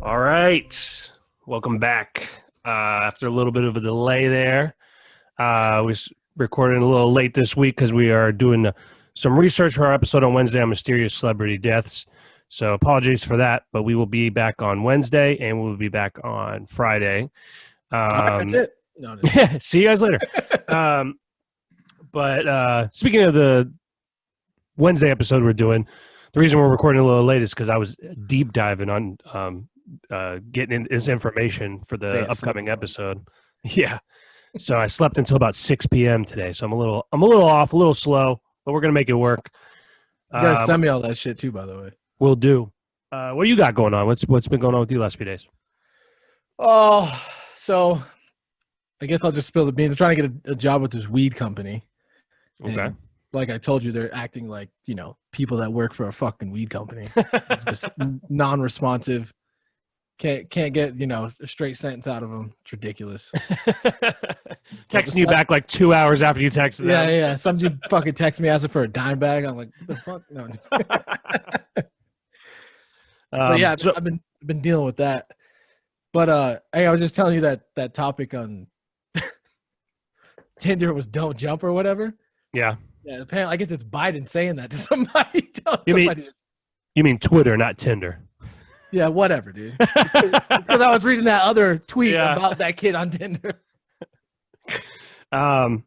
All right. Welcome back. After a little bit of a delay there, we recorded a little late this week because we are doing some research for our episode on Wednesday on mysterious celebrity deaths. So apologies for that, but we will be back on Wednesday and we'll be back on Friday. That's it. No. See you guys later. But speaking of the Wednesday episode we're doing, the reason we're recording a little late is because I was deep diving on getting this information for the upcoming episode. Yeah. So I slept until about 6 p.m. today. So I'm a little off, a little slow, but we're gonna make it work. You gotta send me all that shit too, by the way. Will do. What you got going on? What's been going on with you last few days? Oh, so I guess I'll just spill the beans. I'm trying to get a job with this weed company. Okay. And like I told you, they're acting like, people that work for a fucking weed company. Just non-responsive. Can't get, a straight sentence out of them. It's ridiculous. Texting you back like 2 hours after you texted them. Yeah. Some dude fucking text me asking for a dime bag. I'm like, what the fuck? No. But yeah, I've been dealing with that. But hey, I was just telling you that topic on Tinder was don't jump or whatever. Yeah. Yeah, apparently, I guess it's Biden saying that to somebody. You mean Twitter, not Tinder? Yeah, whatever, dude. Because I was reading that other tweet about that kid on Tinder. So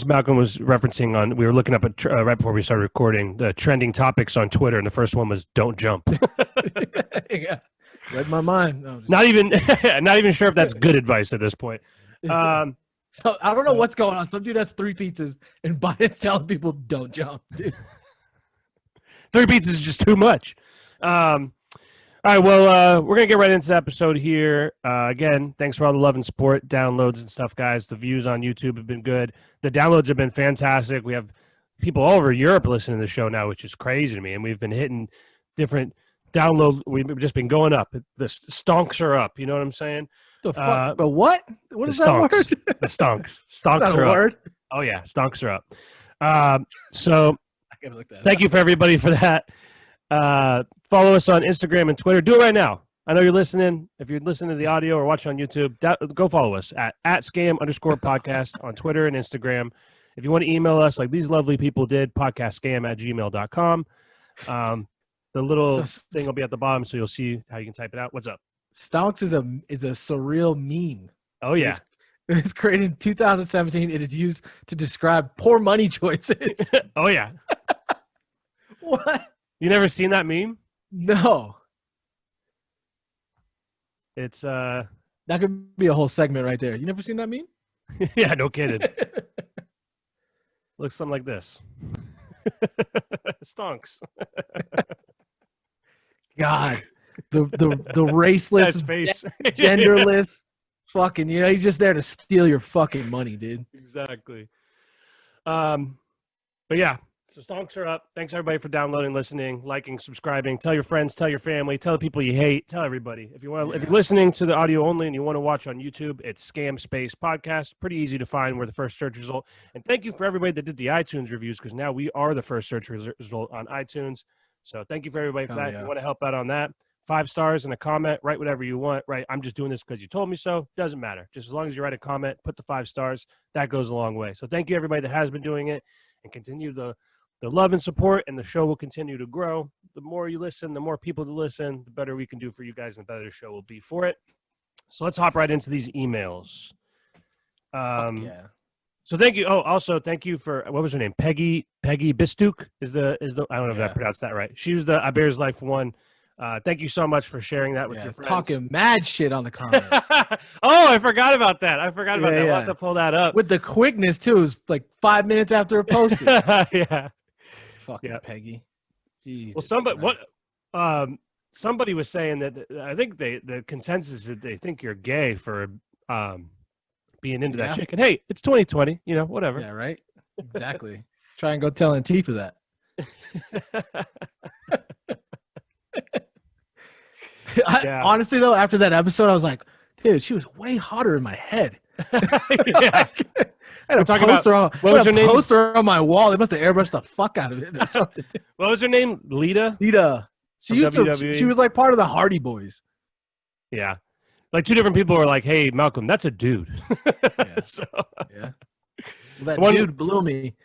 Malcolm was referencing we were looking up at right before we started recording the trending topics on Twitter, and the first one was "Don't jump." Yeah, read my mind. No, not even sure if that's good advice at this point. So I don't know what's going on. Some dude has 3 pizzas, and Biden's telling people don't jump, dude. 3 pizzas is just too much. All right, well, we're going to get right into the episode here. Again, thanks for all the love and support, downloads and stuff, guys. The views on YouTube have been good. The downloads have been fantastic. We have people all over Europe listening to the show now, which is crazy to me, and we've been hitting different download. We've just been going up. The stonks are up. You know what I'm saying? The fuck? The what? What is that word? The stonks. Stonks are up. Word? Oh, yeah. Stonks are up. So thank you for everybody for that. Follow us on Instagram and Twitter. Do it right now. I know you're listening. If you're listening to the audio or watching on YouTube, go follow us at @scam_podcast on Twitter and Instagram. If you want to email us like these lovely people did, podcastscam@gmail.com. The little thing will be at the bottom, so you'll see how you can type it out. What's up? Stonks is a surreal meme. Oh, yeah. It was created in 2017. It is used to describe poor money choices. Oh, yeah. What? You never seen that meme? No. It's that could be a whole segment right there. You never seen that meme? Yeah, no kidding. Looks something like this. Stonks. God. The raceless, face. genderless, fucking, he's just there to steal your fucking money, dude. Exactly. But yeah, so stonks are up. Thanks everybody for downloading, listening, liking, subscribing. Tell your friends, tell your family, tell the people you hate, tell everybody. If you're listening to the audio only and you want to watch on YouTube, it's Scam Space Podcast. Pretty easy to find. We're the first search result. And thank you for everybody that did the iTunes reviews, because now we are the first search result on iTunes. So thank you for everybody for that. Yeah. If you want to help out on that, 5 stars and a comment, write whatever you want, right? I'm just doing this because you told me so. Doesn't matter. Just as long as you write a comment, put the 5 stars, that goes a long way. So thank you everybody that has been doing it, and continue the love and support, and the show will continue to grow. The more you listen, the more people to listen, the better we can do for you guys, and the better the show will be for it. So let's hop right into these emails. Yeah. So thank you. Oh, also thank you for, what was her name? Peggy Bistuk is the I don't know if I pronounced that right. She was the I Bears Life one. Thank you so much for sharing that with your friends. Talking mad shit on the comments. Oh, I forgot about that. I'll have to pull that up. With the quickness, too. It was like 5 minutes after it posted. Yeah. Fucking Peggy. Jesus. Well, somebody was saying that I think the consensus is that they think you're gay for being into that chick. And hey, it's 2020, whatever. Yeah, right? Exactly. Try and go tell Antifa that. Honestly, though, after that episode, I was like, dude, she was way hotter in my head. Yeah. I had a poster on my wall. They must have airbrushed the fuck out of it. Or something. What was her name? Lita? She was like part of the Hardy Boys. Yeah. Like two different people were like, "Hey, Malcolm, that's a dude." Yeah. So, Yeah. Well, that dude blew me.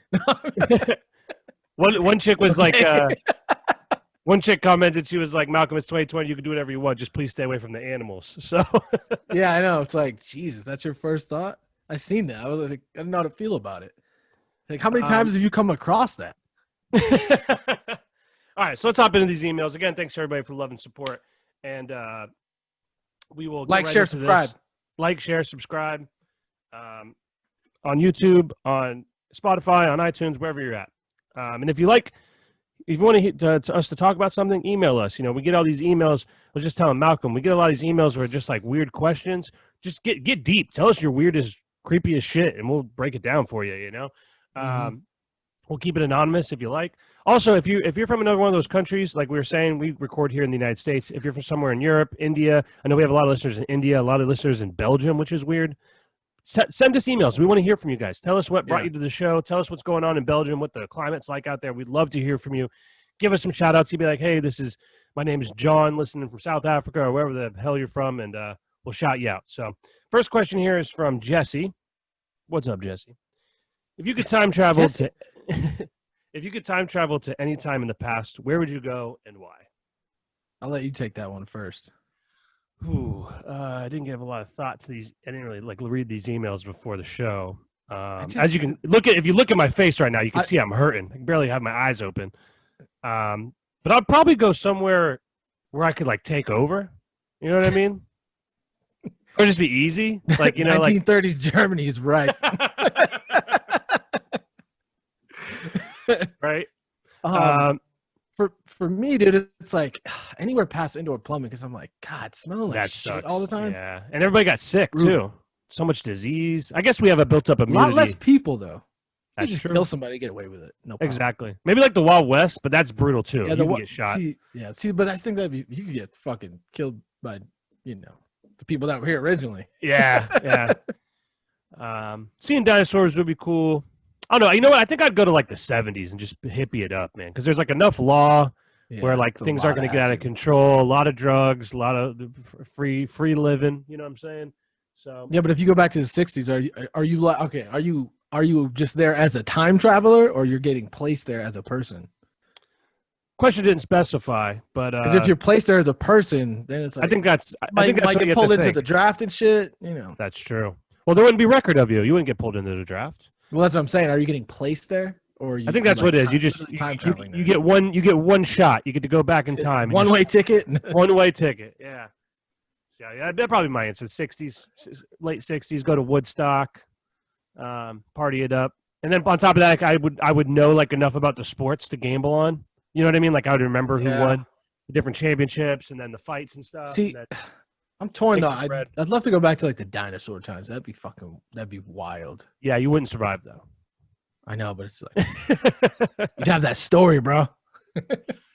one chick was Okay. like, one chick commented, she was like, "Malcolm, it's 2020. You can do whatever you want. Just please stay away from the animals." So, Yeah, I know. It's like, Jesus, that's your first thought? I seen that. I was like, I don't know how to feel about it. Like, how many times have you come across that? All right, so let's hop into these emails. Again, thanks everybody for love and support. And we will Like, share, subscribe. Like, share, subscribe on YouTube, on Spotify, on iTunes, wherever you're at. And if you want us to talk about something, email us. You know, we get all these emails. I was just telling Malcolm, we get a lot of these emails where just like weird questions. Just get deep. Tell us your weirdest, creepiest shit, and we'll break it down for you. You know, we'll keep it anonymous if you like. Also, if you're from another one of those countries, like we were saying, we record here in the United States. If you're from somewhere in Europe, India, I know we have a lot of listeners in India, a lot of listeners in Belgium, which is weird. Send us emails. We want to hear from you guys. Tell us what brought you to the show. Tell us what's going on in Belgium, what the climate's like out there. We'd love to hear from you. Give us some shout outs. You'd be like, "Hey, my name is John, listening from South Africa," or wherever the hell you're from, and we'll shout you out. So first question here is from Jesse. What's up, Jesse? If you could time travel if you could time travel to any time in the past, where would you go and why? I'll let you take that one first. I didn't give a lot of thought to these. I didn't really read these emails before the show. As you can if you look at my face right now, you can see I'm hurting. I can barely have my eyes open. But I'd probably go somewhere where I could take over. You know what I mean? Or just be easy. 1930s Germany is right. Right. For me, dude, it's like anywhere past indoor plumbing because I'm like, God, smelling like that shit sucks all the time. Yeah, and everybody got sick too. So much disease. I guess we have a built-up immunity. A lot less people though. That's you just true. Kill somebody, get away with it. No problem. Exactly. Maybe like the Wild West, but that's brutal too. Yeah, you can get shot. But I think you could get fucking killed by the people that were here originally. Yeah. Seeing dinosaurs would be cool. I don't know. You know what? I think I'd go to the 70s and just hippie it up, man. Because there's enough law where things aren't going to get out of control. A lot of drugs, a lot of free living. You know what I'm saying? So yeah, but if you go back to the 60s, are you just there as a time traveler, or you're getting placed there as a person? Question didn't specify, but because if you're placed there as a person, then it's I think that's what get you pulled into the draft and shit. That's true. Well, there wouldn't be record of you. You wouldn't get pulled into the draft. Well, that's what I'm saying. Are you getting placed there, or I think that's what it is. You just you get one shot. You get to go back in time. One-way ticket. One-way ticket. Yeah. So yeah, that'd probably be my answer. 60s, late 60s. Go to Woodstock, party it up, and then on top of that, I would know enough about the sports to gamble on. You know what I mean? I would remember who won the different championships and then the fights and stuff. See, I'm torn though. I'd love to go back to the dinosaur times. That'd be wild. Yeah, you wouldn't survive though. I know, but it's you'd have that story, bro. You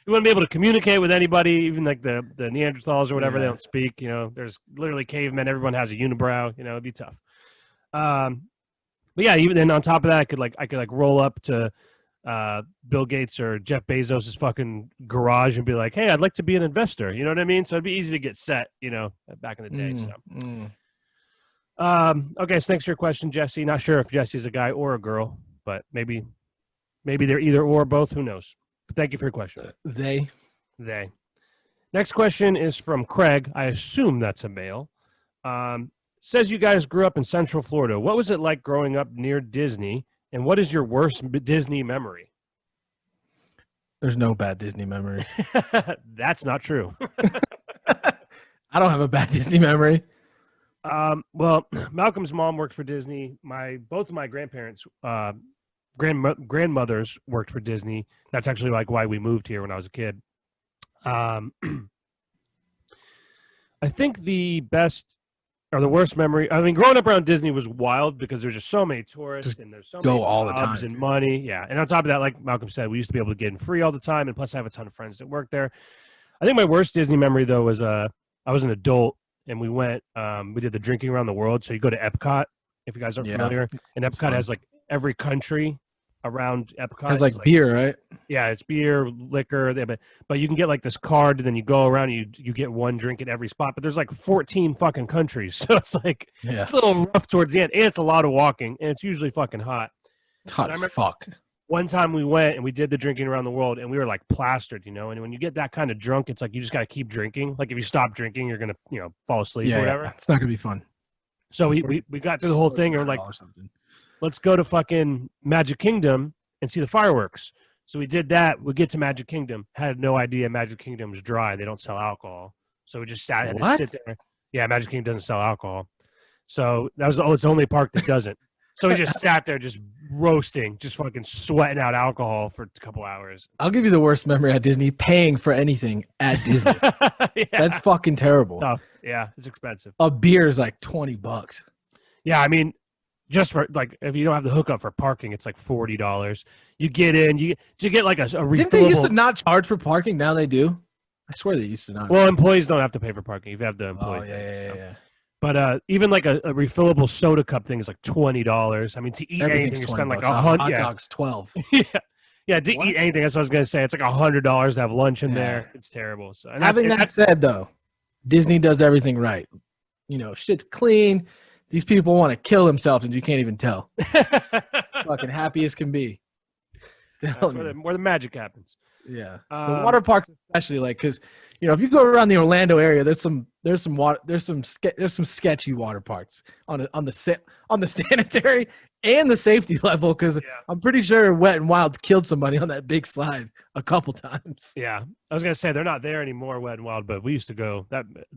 wouldn't be able to communicate with anybody, even the Neanderthals or whatever. They don't speak. There's literally cavemen. Everyone has a unibrow. It'd be tough. But yeah, even then on top of that, I could roll up to Bill Gates or Jeff Bezos' fucking garage and be like, "Hey, I'd like to be an investor." You know what I mean? So it'd be easy to get set, back in the day. Okay, so thanks for your question, Jesse. Not sure if Jesse's a guy or a girl, but maybe they're either or both. Who knows? But thank you for your question. They. Next question is from Craig. I assume that's a male. Says you guys grew up in Central Florida. What was it like growing up near Disney? And what is your worst Disney memory? There's no bad Disney memories. That's not true. I don't have a bad Disney memory. Well, Malcolm's mom worked for Disney. Both of my grandparents, grandmothers worked for Disney. That's actually why we moved here when I was a kid. I think the best or the worst memory, I mean, growing up around Disney was wild because there's just so many tourists and there's so many all the time and money. Yeah. And on top of that, like Malcolm said, we used to be able to get in free all the time. And plus I have a ton of friends that work there. I think my worst Disney memory though was I was an adult and we went, we did the drinking around the world. So you go to Epcot, if you guys aren't familiar, and Epcot has every country around Epcot. It has like beer, right? Yeah, it's beer, liquor, but you can get like this card, and then you go around and you get one drink at every spot. But there's like 14 fucking countries, so it's like it's a little rough towards the end, and it's a lot of walking, and it's usually fucking hot. Hot as fuck. One time we went and we did the drinking around the world, and we were like plastered, and when you get that kind of drunk, it's like you just got to keep drinking. Like if you stop drinking, you're gonna fall asleep or whatever. Yeah, it's not gonna be fun. So we got through the whole thing, and we're like, let's go to fucking Magic Kingdom and see the fireworks. So we did that. We get to Magic Kingdom. Had no idea Magic Kingdom was dry. They don't sell alcohol. So we just sat and just sit there. Yeah, Magic Kingdom doesn't sell alcohol. So that was it's the only park that doesn't. So we just sat there just roasting, just fucking sweating out alcohol for a couple hours. I'll give you the worst memory at Disney, paying for anything at Disney. That's fucking terrible. Tough. Yeah, it's expensive. A beer is like $20. Yeah, I mean, just for like if you don't have the hookup for parking, it's like $40. You get in, you get like a refillable. Didn't they used to not charge for parking? Now they do. I swear they used to not. Well, employees don't have to pay for parking if you have the employee. Oh yeah. But even like a refillable soda cup thing is like $20. I mean, to eat anything, you spend like $100. Hot dogs, $12. yeah. To eat anything, that's what I was gonna say. It's like $100 to have lunch in there. It's terrible. So, having that said, though, Disney does everything right. Shit's clean. These people want to kill themselves, and you can't even tell. Fucking happy as can be. That's where the magic happens. Yeah, the water parks especially, like, because if you go around the Orlando area, there's some sketchy water parks on the sanitary and the safety level. Because I'm pretty sure Wet and Wild killed somebody on that big slide a couple times. Yeah, I was gonna say they're not there anymore, Wet and Wild, but we used to go.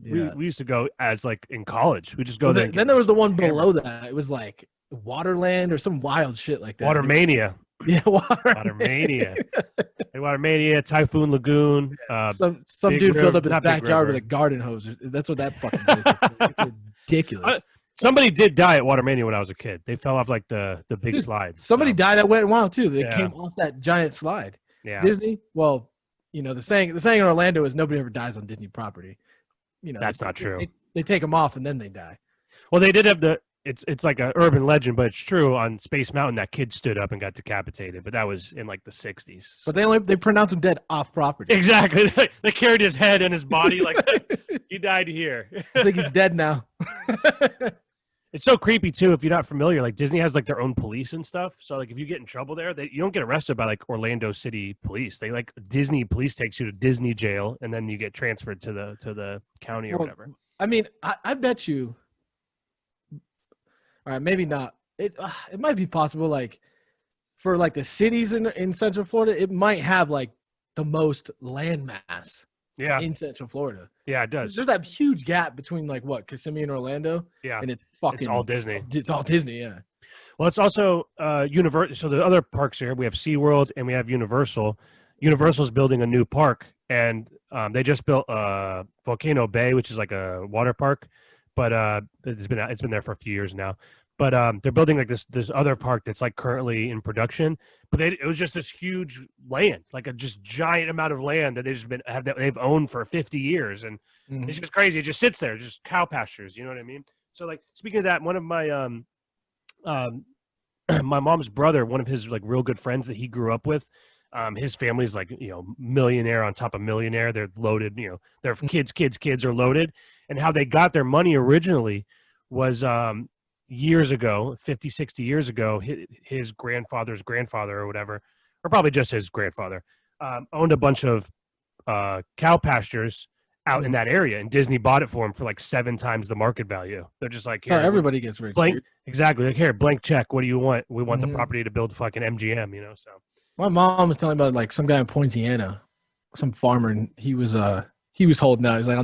We used to go as like in college. We just go there. Then there was the one below that. It was like Waterland or some wild shit like that. Watermania. Yeah, Watermania. Watermania, Typhoon Lagoon. Some dude filled up his backyard with a garden hose. That's what that fucking is. It's ridiculous. Somebody did die at Watermania when I was a kid. They fell off like the big slide. Somebody died at Wet and Wild too. They came off that giant slide. Yeah. Disney. Well, the saying in Orlando is nobody ever dies on Disney property. That's not true. They take them off and then they die. Well, they did have It's like an urban legend, but it's true. On Space Mountain, that kid stood up and got decapitated, but that was in like the 60s. But they pronounced him dead off property. Exactly. They carried his head and his body like he died here. I think he's dead now. It's so creepy too if you're not familiar. Like Disney has like their own police and stuff. So like if you get in trouble there, you don't get arrested by like Orlando City Police. They like Disney Police takes you to Disney jail and then you get transferred to the county or whatever. I mean, I bet you. All right, maybe not. It might be possible, like, for, like, the cities in Central Florida, it might have, like, the most land mass in Central Florida. Yeah, it does. There's that huge gap between, like, Kissimmee and Orlando. Yeah. And it's all Disney. It's all Disney, yeah. Well, it's also Universal. So the other parks here, we have SeaWorld and we have Universal. Universal's building a new park, and they just built Volcano Bay, which is like a water park. But it's been there for a few years now. But they're building like this other park that's like currently in production. But it was just this huge land, like a just giant amount of land that they've owned for 50 years, and it's just crazy. It just sits there, just cow pastures. You know what I mean? So like speaking of that, one of my my mom's brother, one of his like real good friends that he grew up with. His family's like, millionaire on top of millionaire. They're loaded, their kids are loaded. And how they got their money originally was years ago, 50, 60 years ago, his grandfather's grandfather or whatever, or probably just his grandfather, owned a bunch of cow pastures out in that area. And Disney bought it for him for like 7 times the market value. They're just like, here, everybody gets rich. Exactly. Like, here, blank check. What do you want? We want the property to build fucking MGM, so. My mom was telling me about like some guy in Poinciana, some farmer, and he was holding out. He's like, I'll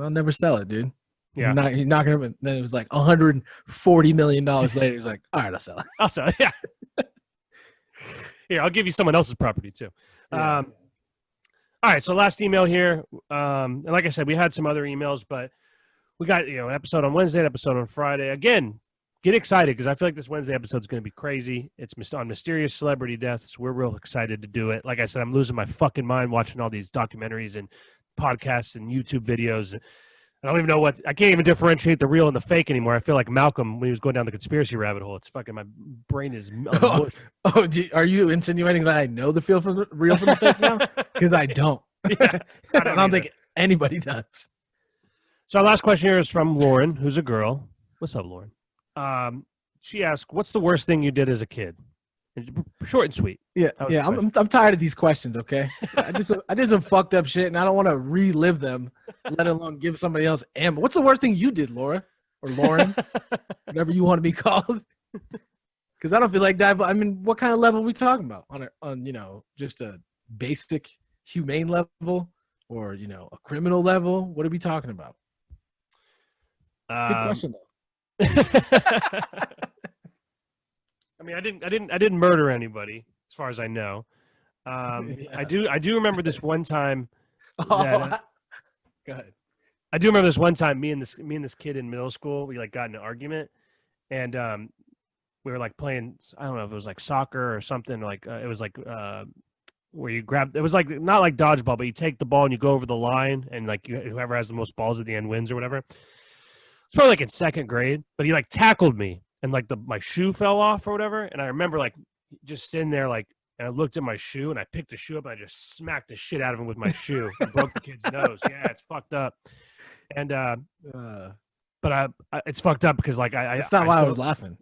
never sell it, dude. Yeah, he's not gonna. Then it was like $140 million later. He's like, all right, I'll sell it. I'll sell it. Yeah. Here, I'll give you someone else's property too. Yeah. All right, so last email here, and like I said, we had some other emails, but we got an episode on Wednesday, an episode on Friday. Again, get excited because I feel like this Wednesday episode is going to be crazy. It's on mysterious celebrity deaths. We're real excited to do it. Like I said, I'm losing my fucking mind watching all these documentaries and podcasts and YouTube videos. I don't even know I can't even differentiate the real and the fake anymore. I feel like Malcolm when he was going down the conspiracy rabbit hole. It's fucking, my brain is mush. Are you insinuating that I know the real from the fake now? Because I don't. Yeah, I don't think anybody does. So our last question here is from Lauren, who's a girl. What's up, Lauren? She asked, "What's the worst thing you did as a kid?" Short and sweet. Yeah. I'm tired of these questions. Okay, I did some fucked up shit, and I don't want to relive them, let alone give somebody else ammo. What's the worst thing you did, Laura or Lauren, whatever you want to be called? Because I don't feel like that. But I mean, what kind of level are we talking about? On just a basic humane level, or a criminal level? What are we talking about? Good question though. I mean, I didn't murder anybody, as far as I know. Yeah. I do remember this one time. Go ahead. I do remember this one time. Me and this kid in middle school, we like got in an argument, and we were like playing. I don't know if it was like soccer or something. Like it was like where you grab. It was like not like dodgeball, but you take the ball and you go over the line, and like whoever has the most balls at the end wins or whatever. It's probably like in second grade, but he like tackled me. And like my shoe fell off or whatever, and I remember like just sitting there like, and I looked at my shoe and I picked the shoe up and I just smacked the shit out of him with my shoe and broke the kid's nose. Yeah, it's fucked up. And but it's fucked up because like that's not why I was laughing.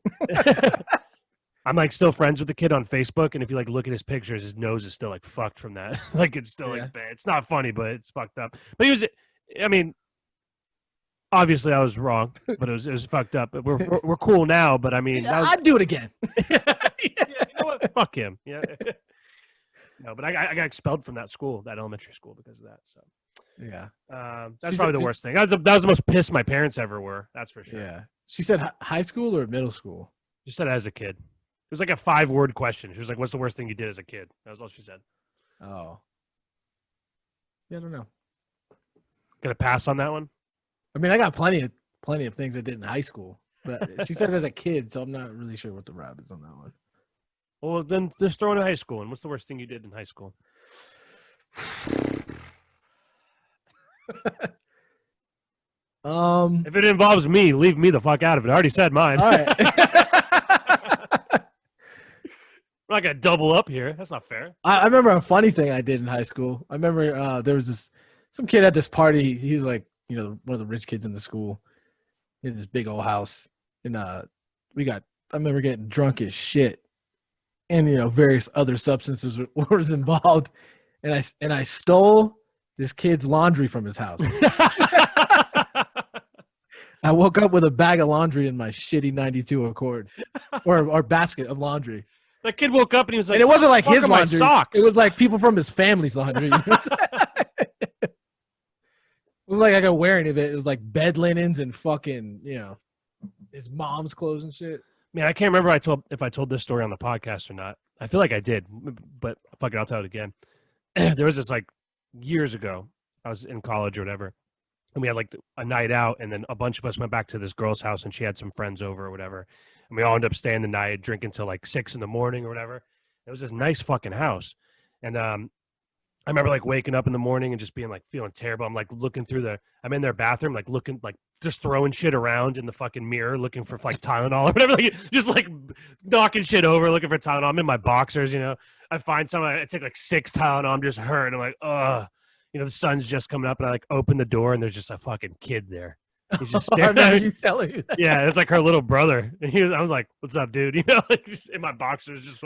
I'm like still friends with the kid on Facebook, and if you like look at his pictures, his nose is still like fucked from that. Like it's still like bad. It's not funny, but it's fucked up. But he was, I mean. Obviously, I was wrong, but it was fucked up. We're cool now, but I mean, I'd do it again. Yeah, you know what? Fuck him. Yeah. No, but I got expelled from that elementary school because of that. So yeah, that's probably the worst thing. That was the most pissed my parents ever were. That's for sure. Yeah. She said high school or middle school? She said as a kid. It was like a 5-word question. She was like, "What's the worst thing you did as a kid?" That was all she said. Oh. Yeah, I don't know. Gonna pass on that one. I mean, I got plenty of things I did in high school, but she says as a kid, so I'm not really sure what the rap is on that one. Well, then just throw in high school. And what's the worst thing you did in high school? If it involves me, leave me the fuck out of it. I already said mine. All right. We're not gonna double up here. That's not fair. I remember a funny thing I did in high school. I remember there was some kid at this party. He's like, one of the rich kids in the school. He had this big old house, and I remember getting drunk as shit, and various other substances was involved, and I stole this kid's laundry from his house. I woke up with a bag of laundry in my shitty 92 Accord, or basket of laundry. That kid woke up and he was like, and it wasn't like his laundry. Socks? It was like people from his family's laundry. It was like I got wearing of it. It was like bed linens and fucking, his mom's clothes and shit. Man, I can't remember if I told this story on the podcast or not. I feel like I did, but fuck it, I'll tell it again. There was this like years ago. I was in college or whatever, and we had like a night out, and then a bunch of us went back to this girl's house, and she had some friends over or whatever, and we all ended up staying the night, drinking till like 6 a.m. or whatever. It was this nice fucking house, and I remember like waking up in the morning and just being like feeling terrible. I'm like looking through I'm in their bathroom, like looking, like just throwing shit around in the fucking mirror, looking for like Tylenol or whatever, like just like knocking shit over, looking for Tylenol. I'm in my boxers, I find some, I take like 6 Tylenol. I'm just hurting. I'm like, ugh, the sun's just coming up, and I like open the door and there's just a fucking kid there. He's just staring at me. You telling you that? Yeah, it's like her little brother. And I was like, what's up, dude? Like just in my boxers, just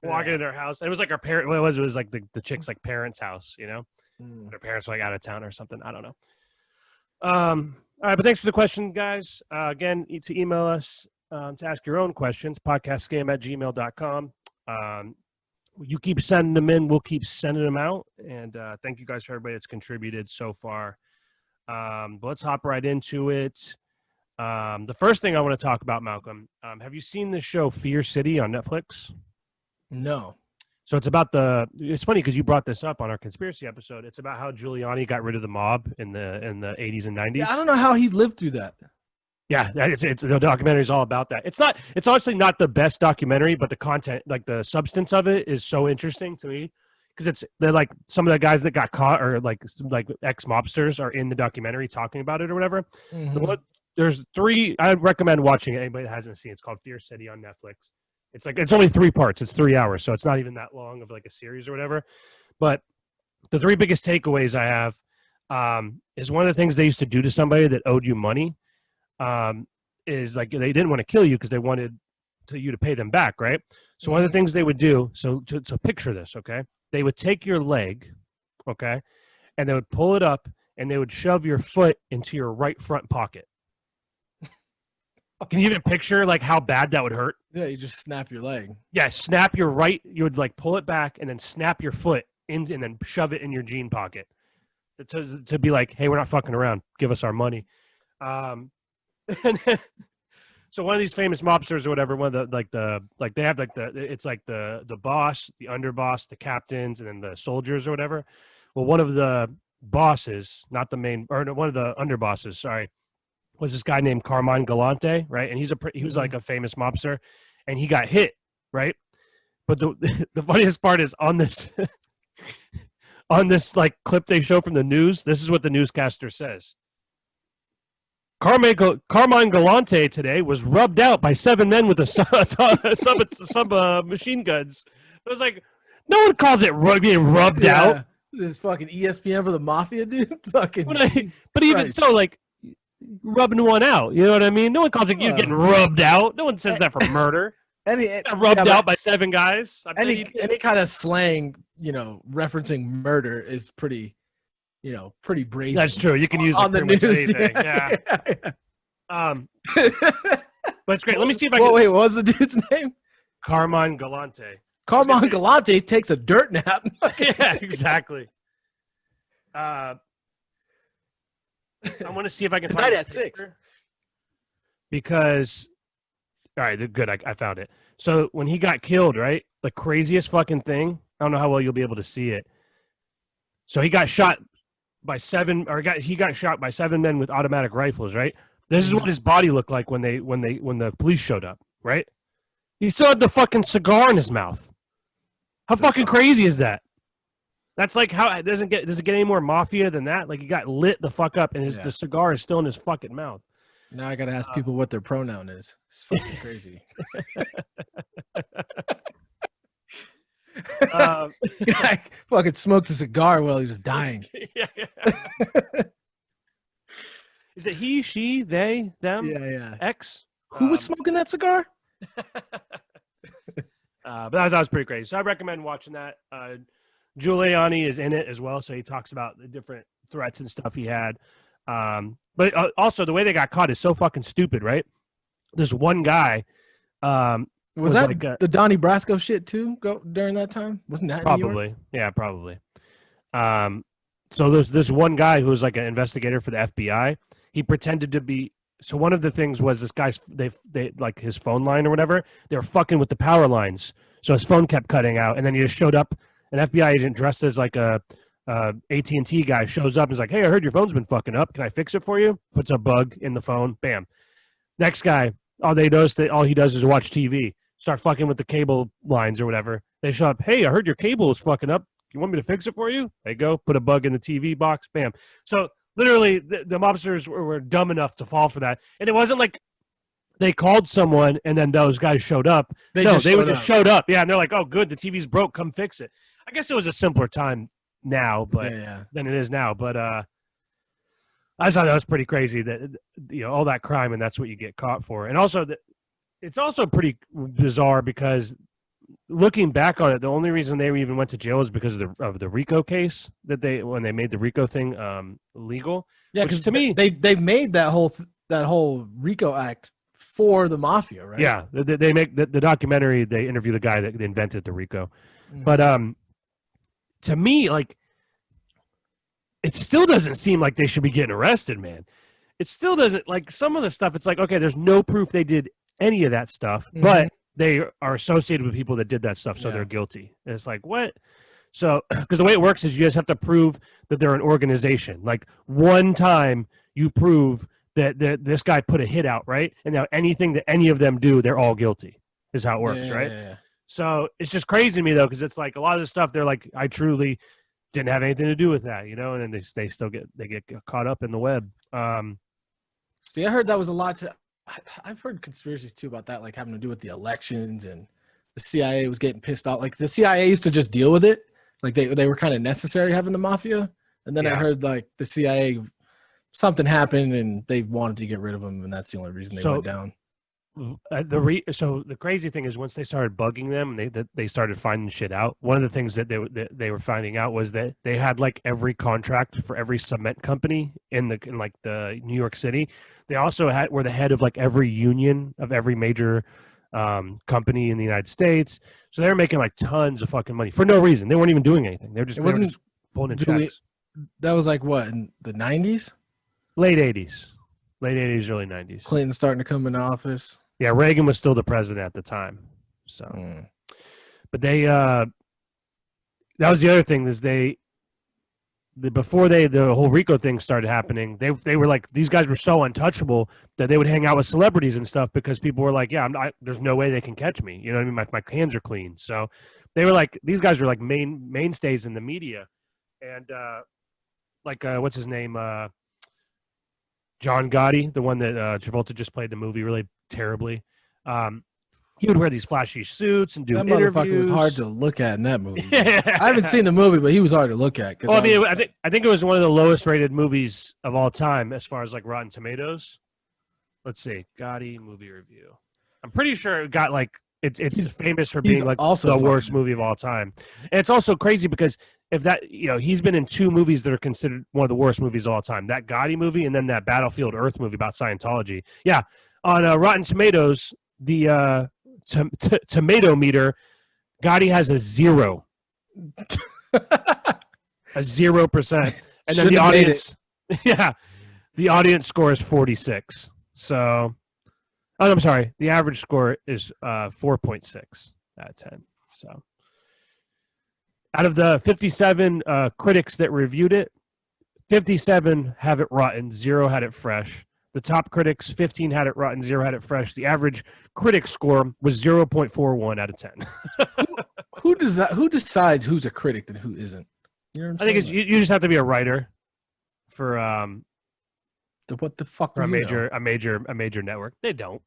walking into her house. And it was like her parent. What it was like the chick's like parents' house, Her parents were like out of town or something. I don't know. All right, but thanks for the question, guys. Again, to email us to ask your own questions, podcastscam@gmail.com. You keep sending them in, we'll keep sending them out. And thank you guys for everybody that's contributed so far. But let's hop right into it. The first thing I want to talk about, Malcolm, have you seen the show Fear City on Netflix? No. So it's funny because you brought this up on our conspiracy episode. It's about how Giuliani got rid of the mob in the 80s and 90s. Yeah, I don't know how he lived through that. Yeah, it's the documentary is all about that. It's honestly not the best documentary, but the content, like the substance of it, is so interesting to me because they're like some of the guys that got caught or like ex mobsters are in the documentary talking about it or whatever. Mm-hmm. There's 3. I would recommend watching it. Anybody that hasn't seen it. It's called Fear City on Netflix. It's only 3 parts. It's 3 hours, so it's not even that long of like a series or whatever. But the 3 biggest takeaways I have is one of the things they used to do to somebody that owed you money is like they didn't want to kill you because they wanted you to pay them back, right? So one of the things they would do, so picture this, okay? They would take your leg, okay, and they would pull it up and they would shove your foot into your right front pocket. Can you even picture like how bad that would hurt? Yeah, you just snap your leg. Yeah, snap your right. You would like pull it back and then snap your foot in and then shove it in your jean pocket to be like, hey, we're not fucking around. Give us our money. And then, so one of these famous mobsters or whatever, one of they have it's like the boss, the underboss, the captains, and then the soldiers or whatever. Well, one of the bosses, not the main, or no, one of the underbosses, sorry, was this guy named Carmine Galante, right? And he was like a famous mobster, and he got hit, right? But the funniest part is on this on this like clip they show from the news. This is what the newscaster says: Carmine Galante today was rubbed out by 7 men with some machine guns. I was like, no one calls it being rubbed out. This is fucking ESPN for the mafia, dude. Fucking. But even so, like. Rubbing one out, you know what I mean? No one calls it you getting rubbed out. No one says that for murder. Rubbed out by 7 guys. Any kind of slang, referencing murder is pretty brazen. That's true. You can use it on the news. Anything. Yeah. But it's great. Let me see if I can. Wait, what was the dude's name? Carmine Galante. Carmine Galante takes a dirt nap. Yeah, exactly. I want to see if I can find it at 6. Because, all right, good. I found it. So when he got killed, right, the craziest fucking thing. I don't know how well you'll be able to see it. So he got shot by 7 men with automatic rifles, right? This is what his body looked like when the police showed up, right? He still had the fucking cigar in his mouth. How fucking crazy is that? That's like how does it get any more mafia than that? Like he got lit the fuck up and the cigar is still in his fucking mouth. Now I gotta ask people what their pronoun is. It's fucking crazy. Guy fucking smoked a cigar while he was dying. Yeah. Is it he, she, they, them? Yeah. X? Who was smoking that cigar? But that was pretty crazy. So I recommend watching that. Giuliani is in it as well, so he talks about the different threats and stuff he had. But also the way they got caught is so fucking stupid, right? There's one guy. Was that like the Donnie Brasco shit too? During that time, wasn't that probably? In New York? Yeah, probably. So there's this one guy who was like an investigator for the FBI. He pretended to be. So one of the things was this guy's they like his phone line or whatever. They were fucking with the power lines, so his phone kept cutting out, and then he just showed up. An FBI agent dressed as like a AT&T guy shows up and is like, hey, I heard your phone's been fucking up. Can I fix it for you? Puts a bug in the phone. Bam. Next guy, they notice that all he does is watch TV. Start fucking with the cable lines or whatever. They show up, hey, I heard your cable is fucking up. You want me to fix it for you? They go, put a bug in the TV box. Bam. So literally the mobsters were dumb enough to fall for that. And it wasn't like they called someone and then those guys showed up. They just showed up. Yeah, and they're like, oh, good, the TV's broke. Come fix it. I guess it was a simpler time now, but than it is now. But I thought that was pretty crazy that all that crime and that's what you get caught for. And also, it's also pretty bizarre because looking back on it, the only reason they even went to jail is because of the RICO case when they made the RICO thing legal. Yeah, because to me they made that whole RICO act for the mafia, right? Yeah, they make the documentary. They interview the guy that invented the RICO, but to me, like, it still doesn't seem like they should be getting arrested, man. It still doesn't. Like, some of the stuff, it's like, okay, there's no proof they did any of that stuff, but they are associated with people that did that stuff, so they're guilty. And it's like, what? So, because the way it works is you just have to prove that they're an organization. Like, one time you prove that this guy put a hit out, right? And now anything that any of them do, they're all guilty, is how it works, right? Yeah. So it's just crazy to me though, because it's like a lot of the stuff they're like, I truly didn't have anything to do with that, and then they still get caught up in the web. See, I heard that was a lot to. I've heard conspiracies too about that, like having to do with the elections and the CIA was getting pissed off. Like the CIA used to just deal with it, like they were kind of necessary having the mafia. And then I heard like the CIA, something happened and they wanted to get rid of them, and that's the only reason they went down. So the crazy thing is once they started bugging them and they started finding shit out, one of the things that they were finding out was that they had like every contract for every cement company in like the New York City. They also were the head of like every union of every major company in the United States. So they were making like tons of fucking money for no reason. They weren't even doing anything. They were just pulling in checks. That was like what, in the 90s? Late 80s, early 90s. Clinton starting to come into office. Yeah, Reagan was still the president at the time. So, but they that was the other thing is before the whole RICO thing started happening, they were like, these guys were so untouchable that they would hang out with celebrities and stuff because people were like, yeah, there's no way they can catch me. You know what I mean? My hands are clean. So they were like, these guys were like mainstays in the media. And like, what's his name? John Gotti, the one that Travolta just played the movie really terribly. He would wear these flashy suits and do interviews. That motherfucker was hard to look at in that movie. I haven't seen the movie, but he was hard to look at. Well, I think it was one of the lowest rated movies of all time as far as like Rotten Tomatoes. Let's see, Gotti movie review. I'm pretty sure it got like it's famous for being like also the worst movie of all time. And it's also crazy because if that he's been in two movies that are considered one of the worst movies of all time. That Gotti movie and then that Battlefield Earth movie about Scientology. Yeah, on Rotten Tomatoes, the tomato meter, Gotti has a 0. A 0%. And then the audience, the audience score is 46. So, I'm sorry, the average score is 4.6 out of 10. So, out of the 57 critics that reviewed it, 57 have it rotten, 0 had it fresh. The top critics, 15 had it rotten, 0 had it fresh. The average critic score was 0.41 out of 10. Who decides who's a critic and who isn't? You know what I'm saying? You just have to be a writer for what the fuck for a major network. They don't.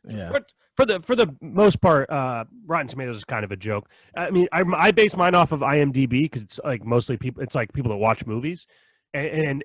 Yeah. But for the most part, Rotten Tomatoes is kind of a joke. I mean, I base mine off of IMDb because it's like mostly people. It's like people that watch movies, and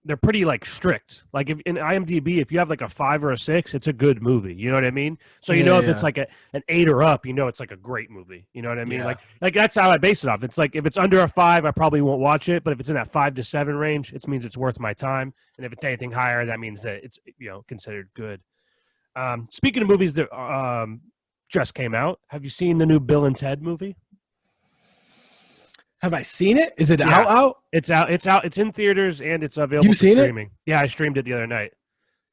they're pretty like strict. Like if in IMDb, if you have like a 5 or a 6, it's a good movie. You know what I mean? So if it's like an 8 or up, it's like a great movie. You know what I mean? Yeah. Like that's how I base it off. It's like if it's under a 5, I probably won't watch it. But if it's in that 5 to 7 range, it means it's worth my time. And if it's anything higher, that means that it's considered good. Speaking of movies that just came out, have you seen the new Bill and Ted movie? Have I seen it? Is it out? It's out. It's in theaters and it's available for streaming. Yeah, I streamed it the other night.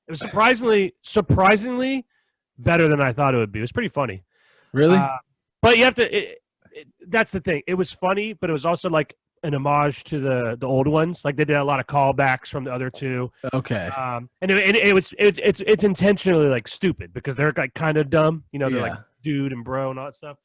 It was surprisingly better than I thought it would be. It was pretty funny. Really? But you have to. That's the thing. It was funny, but it was also like an homage to the old ones. Like they did a lot of callbacks from the other two. Okay. And it's intentionally like stupid because they're like kind of dumb. They're like dude and bro and all that stuff.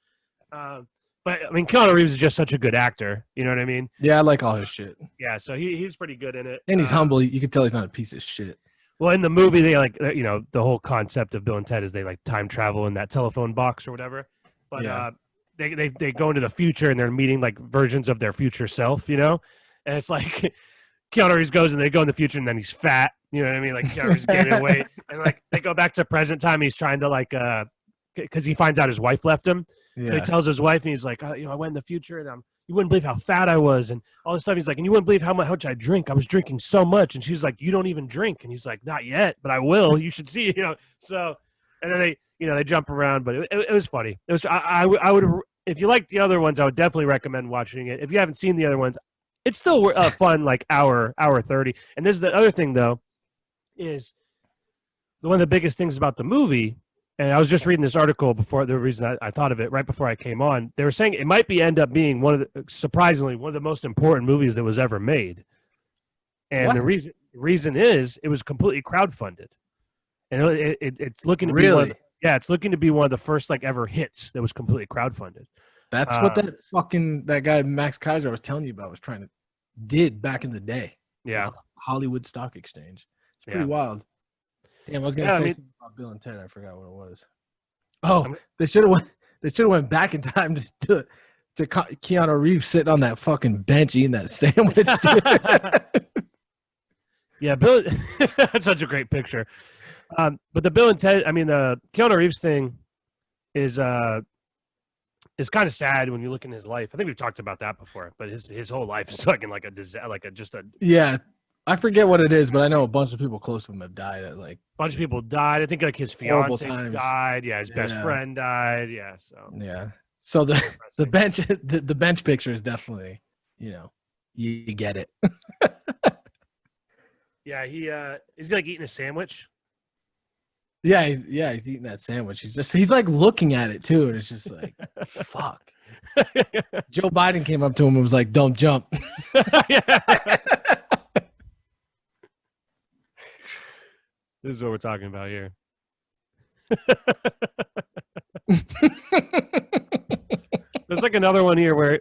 But I mean, Keanu Reeves is just such a good actor. You know what I mean? Yeah, I like all his shit. Yeah, so he's pretty good in it. And he's humble. You can tell he's not a piece of shit. Well, in the movie, they like the whole concept of Bill and Ted is they like time travel in that telephone box or whatever. But they go into the future and they're meeting like versions of their future self. And it's like Keanu Reeves goes and they go in the future and then he's fat. You know what I mean? Like Keanu Reeves gaining weight, and like they go back to present time. He's trying to like because he finds out his wife left him. Yeah. So he tells his wife, and he's like, I went in the future, and you wouldn't believe how fat I was, and all this stuff. He's like, and you wouldn't believe how much I drink. I was drinking so much, and she's like, you don't even drink, and he's like, not yet, but I will. You should see, So, and then they jump around, but it was funny. It was I would if you like the other ones, I would definitely recommend watching it. If you haven't seen the other ones, it's still a fun like hour 30. And this is the other thing though, is one of the biggest things about the movie. And I was just reading this article before the reason I thought of it right before I came on. They were saying it might end up being surprisingly one of the most important movies that was ever made. And the reason is it was completely crowdfunded. and it's looking to be Really? it's looking to be one of the first like ever hits that was completely crowdfunded. That's what that guy Max Kaiser I was telling you about was did back in the day. Yeah, The Hollywood Stock Exchange. It's pretty wild. Damn, I was gonna say something about Bill and Ted. I forgot what it was. Oh, they should have went back in time to Keanu Reeves sitting on that fucking bench eating that sandwich. Yeah, Bill. That's such a great picture. But the Bill and Ted, I mean, the Keanu Reeves thing is kind of sad when you look in his life. I think we've talked about that before, but his whole life is like a disaster, Yeah, I forget what it is, but I know a bunch of people close to him have died. A bunch of people died. I think like his fiance died. Yeah, his best friend died. Yeah, so the bench picture is definitely, you get it. Yeah, he is he like eating a sandwich? Yeah, he's eating that sandwich. He's like looking at it too, and it's just like, fuck. Joe Biden came up to him and was like, "Don't jump." This is what we're talking about here. There's like another one here where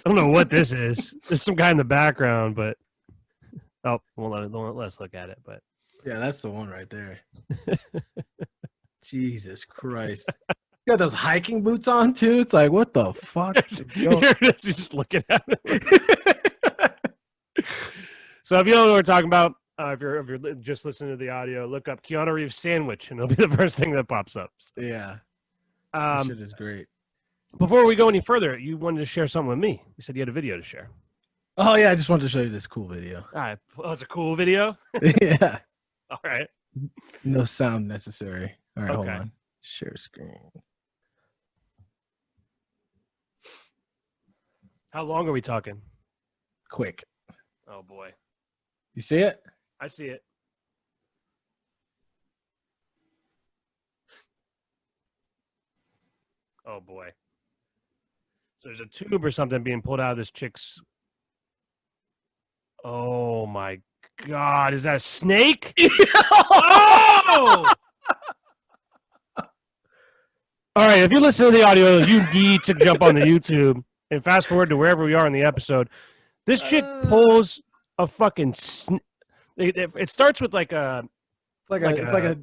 I don't know what this is. There's some guy in the background, but let's look at it. But yeah, that's the one right there. Jesus Christ. You got those hiking boots on too? It's like, what the fuck? He's just looking at it. So if you don't know what we're talking about, if you're just listening to the audio, look up Keanu Reeves sandwich, and it'll be the first thing that pops up. So. Yeah. That shit is great. Before we go any further, you wanted to share something with me. You said you had a video to share. Oh, yeah. I just wanted to show you this cool video. All right. Oh, it's a cool video? Yeah. All right. No sound necessary. All right, hold on. Share screen. How long are we talking? Quick. Oh, boy. You see it? I see it. Oh, boy. So there's a tube or something being pulled out of this chick's. Oh, my God. Is that a snake? Oh! All right. If you listen to the audio, you need to jump on the YouTube and fast forward to wherever we are in the episode. This chick pulls a fucking it starts with like a it's like a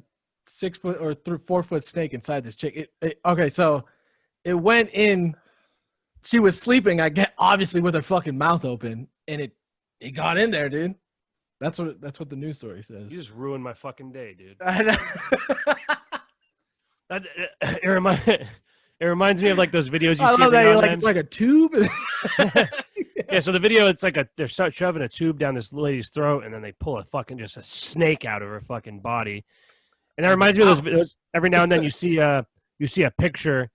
6 foot or 4 foot snake inside this chick. Okay, so it went in. She was sleeping, I get obviously with her fucking mouth open, and it got in there, dude. That's what the news story says. You just ruined my fucking day, dude. It reminds me of like those videos you see. I love that you're like, it's like a tube. Yeah, so the video, it's like they're shoving a tube down this lady's throat, and then they pull just a snake out of her fucking body. And that reminds me of those videos. Every now and then you see a picture,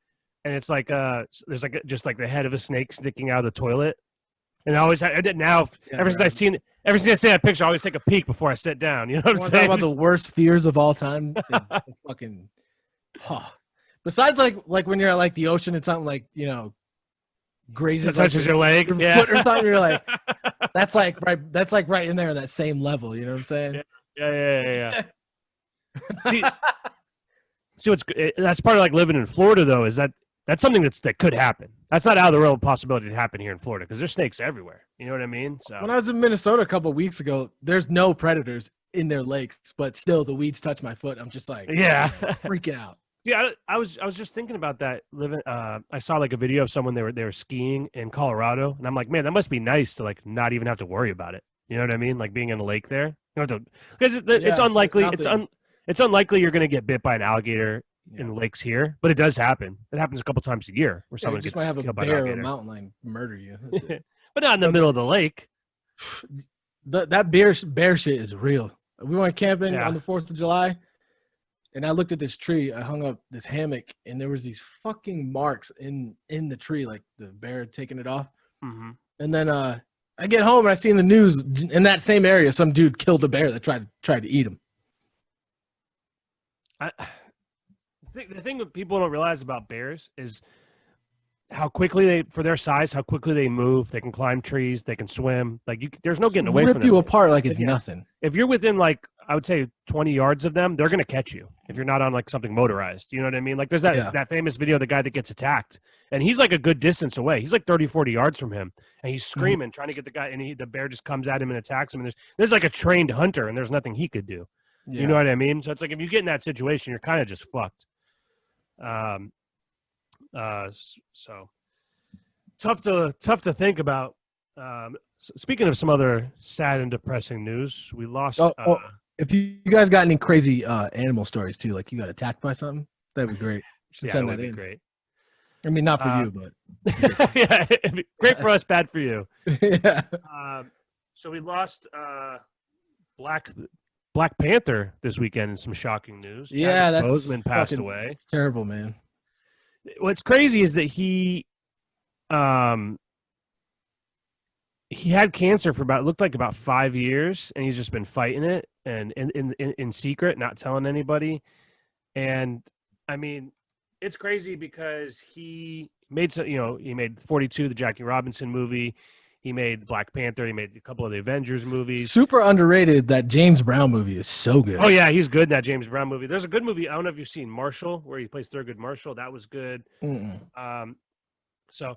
and it's like there's like just like the head of a snake sticking out of the toilet. And I always ever since I see that picture, I always take a peek before I sit down. You know what I'm saying? Talk about the worst fears of all time. Fucking. Besides, like when you're at like the ocean and something like grazes touches your leg, foot or something, you're like, that's like right in there in that same level. You know what I'm saying? Yeah. See, that's part of like living in Florida, though, is that's something that could happen. That's not out of the realm of possibility to happen here in Florida because there's snakes everywhere. You know what I mean? So when I was in Minnesota a couple of weeks ago, there's no predators in their lakes, but still the weeds touch my foot. I'm just like, freaking out. Yeah, I was just thinking about that. I saw like a video of someone they were skiing in Colorado, and I'm like, man, that must be nice to like not even have to worry about it. You know what I mean? Like being in a lake there. You know, because it's unlikely. It's unlikely you're going to get bit by an alligator in the lakes here, but it does happen. It happens a couple times a year where someone gets killed by an alligator. Or a mountain lion murder you, but not in the middle of the lake. That bear shit is real. We went camping on the 4th of July. And I looked at this tree. I hung up this hammock, and there was these fucking marks in the tree, like the bear had taken it off. Mm-hmm. And then I get home, and I see in the news in that same area, some dude killed a bear that tried to eat him. The thing that people don't realize about bears is how quickly for their size, how quickly they move. They can climb trees. They can swim. Like there's no getting away from them. Rip you apart like it's nothing. If you're within like, I would say 20 yards of them, they're going to catch you if you're not on like something motorized. You know what I mean? Like there's that famous video of the guy that gets attacked, and he's like a good distance away. He's like 30, 40 yards from him, and he's screaming, trying to get the guy, and the bear just comes at him and attacks him. And there's like a trained hunter, and there's nothing he could do. Yeah. You know what I mean? So it's like if you get in that situation, you're kind of just fucked. So tough to think about. Speaking of some other sad and depressing news, we lost. If you guys got any crazy animal stories too, like you got attacked by something, that'd be great. Send that in. Great. I mean, not for you, but yeah, great for us, bad for you. Yeah. So we lost Black Panther this weekend in some shocking news. Chadwick Boseman passed away. It's terrible, man. What's crazy is that he had cancer for about 5 years, and he's just been fighting it and in secret, not telling anybody. And I mean, it's crazy because he made he made 42, the Jackie Robinson movie. He made Black Panther. He made a couple of the Avengers movies. Super underrated. That James Brown movie is so good. Oh yeah, he's good in that James Brown movie. There's a good movie. I don't know if you've seen Marshall, where he plays Thurgood Marshall. That was good. So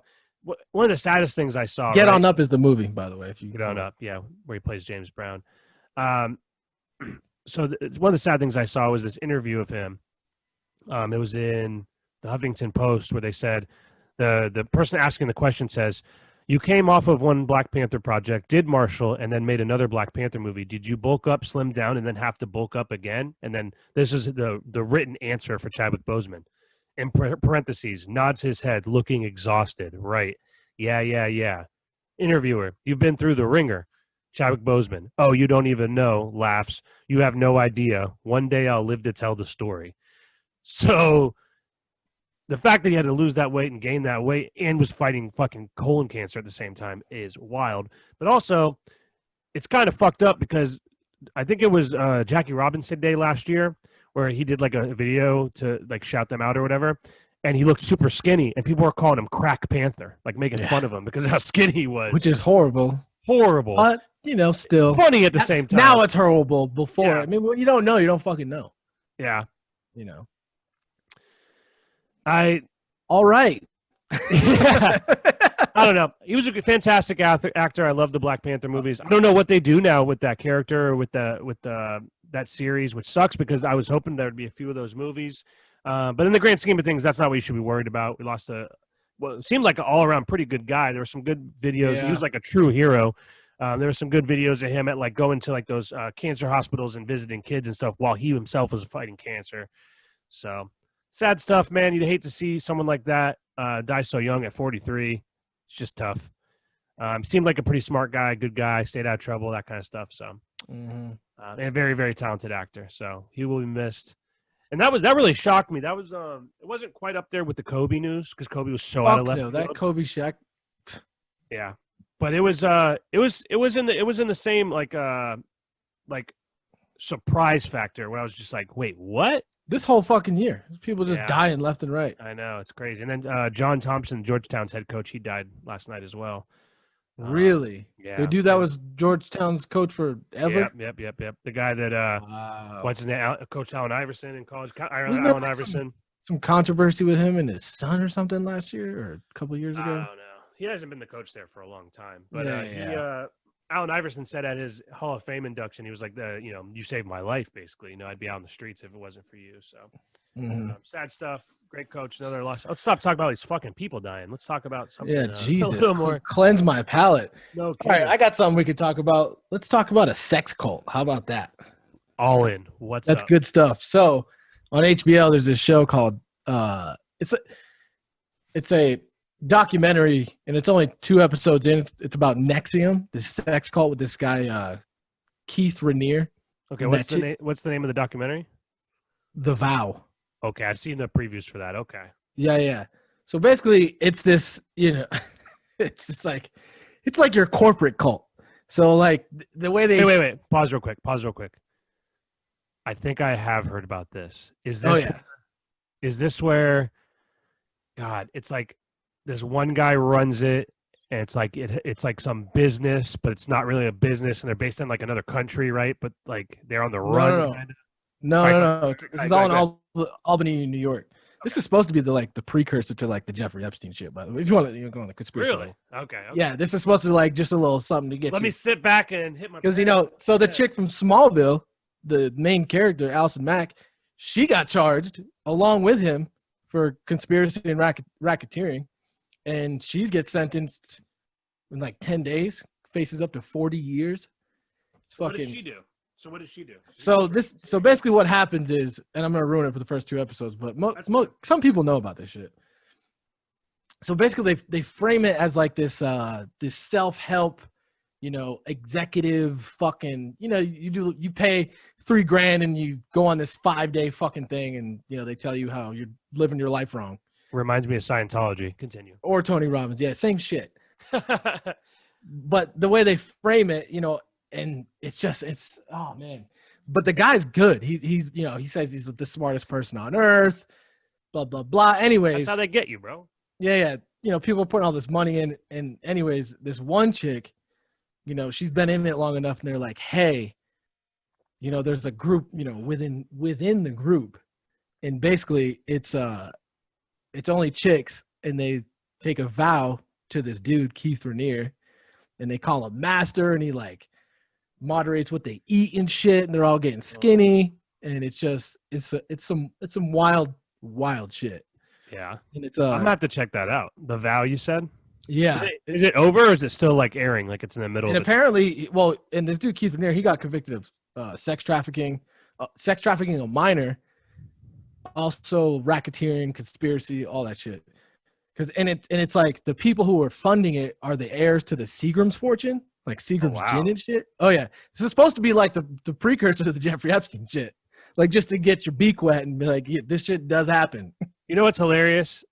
one of the saddest things I saw. Get On Up is the movie, by the way. If you Get On Up, yeah, where he plays James Brown. So one of the sad things I saw was this interview of him. It was in the Huffington Post where they said the person asking the question says, "You came off of one Black Panther project, did Marshall, and then made another Black Panther movie. Did you bulk up, slim down, and then have to bulk up again?" And then this is the written answer for Chadwick Boseman. In parentheses, nods his head, looking exhausted. Right. Yeah. Interviewer, you've been through the ringer. Chadwick Boseman. Oh, you don't even know. Laughs. You have no idea. One day I'll live to tell the story. So the fact that he had to lose that weight and gain that weight and was fighting fucking colon cancer at the same time is wild. But also, it's kind of fucked up because I think it was Jackie Robinson Day last year where he did like a video to like shout them out or whatever. And he looked super skinny, and people were calling him Crack Panther, like making fun of him because of how skinny he was. Which is horrible. Horrible. But, still. Funny at the same time. Now it's horrible. Before. Yeah. I mean, when you don't know, you don't fucking know. Yeah. All right. I don't know. He was a fantastic actor. I love the Black Panther movies. I don't know what they do now with that character or with that series, which sucks because I was hoping there would be a few of those movies. But in the grand scheme of things, that's not what you should be worried about. We lost it seemed like an all-around pretty good guy. There were some good videos. Yeah. He was like a true hero. There were some good videos of him at like going to like those cancer hospitals and visiting kids and stuff while he himself was fighting cancer. So sad stuff, man. You'd hate to see someone like that die so young at 43. It's just tough. Seemed like a pretty smart guy, good guy, stayed out of trouble, that kind of stuff. So, and a very, very talented actor. So he will be missed. And that really shocked me. That was it wasn't quite up there with the Kobe news because Kobe was so out of left field. That Kobe Shaq. Yeah, but it was in the same like surprise factor where I was just like, wait, what? This whole fucking year, people just dying left and right. I know, it's crazy. And then John Thompson, Georgetown's head coach, he died last night as well. Really? Yeah. The dude that was Georgetown's coach forever? Yep. The guy that what's his name? Coach Allen Iverson in college. Allen Iverson. Some controversy with him and his son or something last year or a couple of years ago. I don't know. He hasn't been the coach there for a long time. But Allen Iverson said at his Hall of Fame induction, he was like, you saved my life, basically. I'd be out in the streets if it wasn't for you. So sad stuff. Great coach. Another loss. Let's stop talking about these fucking people dying. Let's talk about something. Yeah, Jesus. A little more. Cleanse my palate. No kidding. All right, I got something we could talk about. Let's talk about a sex cult. How about that? All in. That's up? Good stuff. So on HBO, there's this show called it's a documentary, and it's only 2 episodes in. It's about Nexium, this sex cult with this guy Keith Raniere. Okay, what's the name of the documentary? The Vow. Okay, I've seen the previews for that. Okay. Yeah. So basically, it's this, it's just like, it's like your corporate cult. So like the way they wait. Pause real quick. I think I have heard about this. Is this where? God, it's like this one guy runs it, and it's like it's like some business, but it's not really a business, and they're based in like another country, right? But like they're on the run. No. This is all in Albany, New York. This is supposed to be the precursor to like the Jeffrey Epstein shit, by the way. If you want to go on the conspiracy. Really? Okay. Yeah, this is supposed to be like just a little something to get. Let me sit back and hit my. Because so the chick from Smallville, the main character, Allison Mack, she got charged along with him for conspiracy and racketeering, and she gets sentenced in like 10 days, faces up to 40 years. It's fucking. What did she do? So what does she do? So basically what happens is, and I'm going to ruin it for the first 2 episodes, but some people know about this shit. So basically they frame it as like this self-help, executive fucking, you pay $3,000 and you go on this 5-day fucking thing, and they tell you how you're living your life wrong. Reminds me of Scientology. Continue. Or Tony Robbins. Yeah, same shit. But the way they frame it, and it's oh man. But the guy's good. He's he says he's the smartest person on earth. Blah blah blah. Anyways, that's how they get you, bro. Yeah. People are putting all this money in, and anyways, this one chick, she's been in it long enough, and they're like, hey, there's a group, within the group, and basically it's only chicks, and they take a vow to this dude Keith Raniere, and they call him master, and he like moderates what they eat and shit, and they're all getting skinny, and it's some wild shit. Yeah, and it's I'm gonna have to check that out. The vow you said. Yeah, is it over, or is it still like airing? Like it's in the middle. And apparently, and this dude Keith Raniere, he got convicted of sex trafficking a minor, also racketeering, conspiracy, all that shit. It's like the people who are funding it are the heirs to the Seagram's fortune, like Seagram's gin and shit. Oh yeah, this is supposed to be like the precursor to the Jeffrey Epstein shit, like just to get your beak wet and be like, yeah, this shit does happen. You know what's hilarious?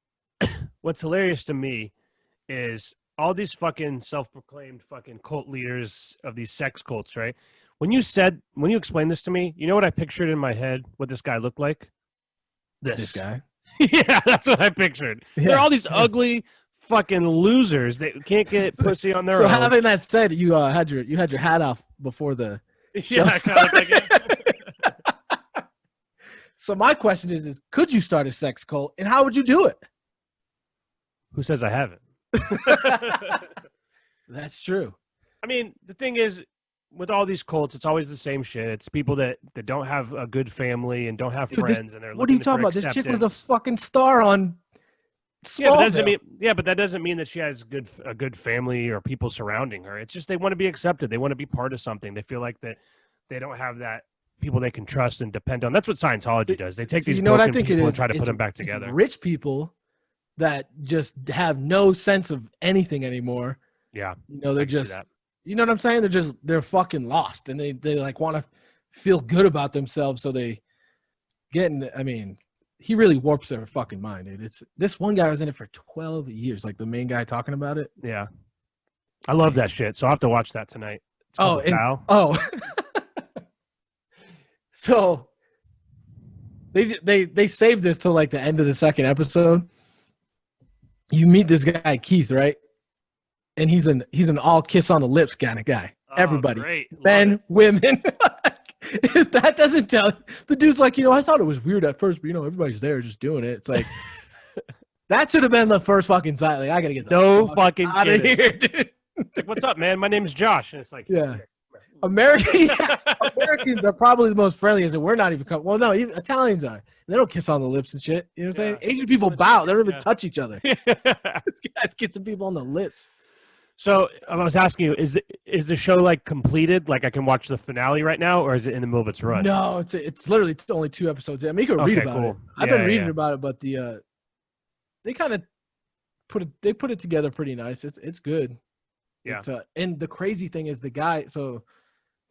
What's hilarious to me is all these fucking self-proclaimed fucking cult leaders of these sex cults, right? When you explained this to me, you know what I pictured in my head? What this guy looked like? This guy. Yeah, that's what I pictured. Yeah. They're all these ugly fucking losers that can't get pussy on their own. So having that said, you had your hat off before the show started. So my question is could you start a sex cult, and how would you do it? Who says I haven't? That's true. I mean, the thing is, with all these cults, it's always the same shit. It's people that don't have a good family and don't have friends, and they're what are you talking about? This chick was a fucking star on Smallville. But that doesn't mean that she has a good family or people surrounding her. It's just they want to be accepted. They want to be part of something. They feel like that they don't have that people they can trust and depend on. That's what Scientology does. They take these broken people and try to put them back together. Rich people that just have no sense of anything anymore. Yeah. They're just, you know what I'm saying? They're fucking lost, and they like want to feel good about themselves. So they he really warps their fucking mind, dude. This one guy was in it for 12 years, like the main guy talking about it. Yeah. I love that shit. So I'll have to watch that tonight. So they saved this till like the end of the second episode. You meet this guy Keith, right? And he's an all kiss on the lips kind of guy. Everybody, great. Men, women. That doesn't tell the dude's like, I thought it was weird at first, but everybody's there just doing it. It's like that should have been the first fucking side. Like I gotta get the fucking out of here, dude. It's like, what's up, man? My name is Josh, and it's like, yeah. Americans are probably the most friendliest, and we're not even. Well, no, even Italians are. They don't kiss on the lips and shit. You know what I'm saying? Asian people bow. They don't even touch each other. This guy's kissing people on the lips. So I was asking you, is the show like completed? Like I can watch the finale right now, or is it in the middle of its run? No, it's literally only 2 episodes. I mean, you can read about it. I've been reading about it, but they kind of put it together pretty nice. It's good. Yeah. And the crazy thing is the guy who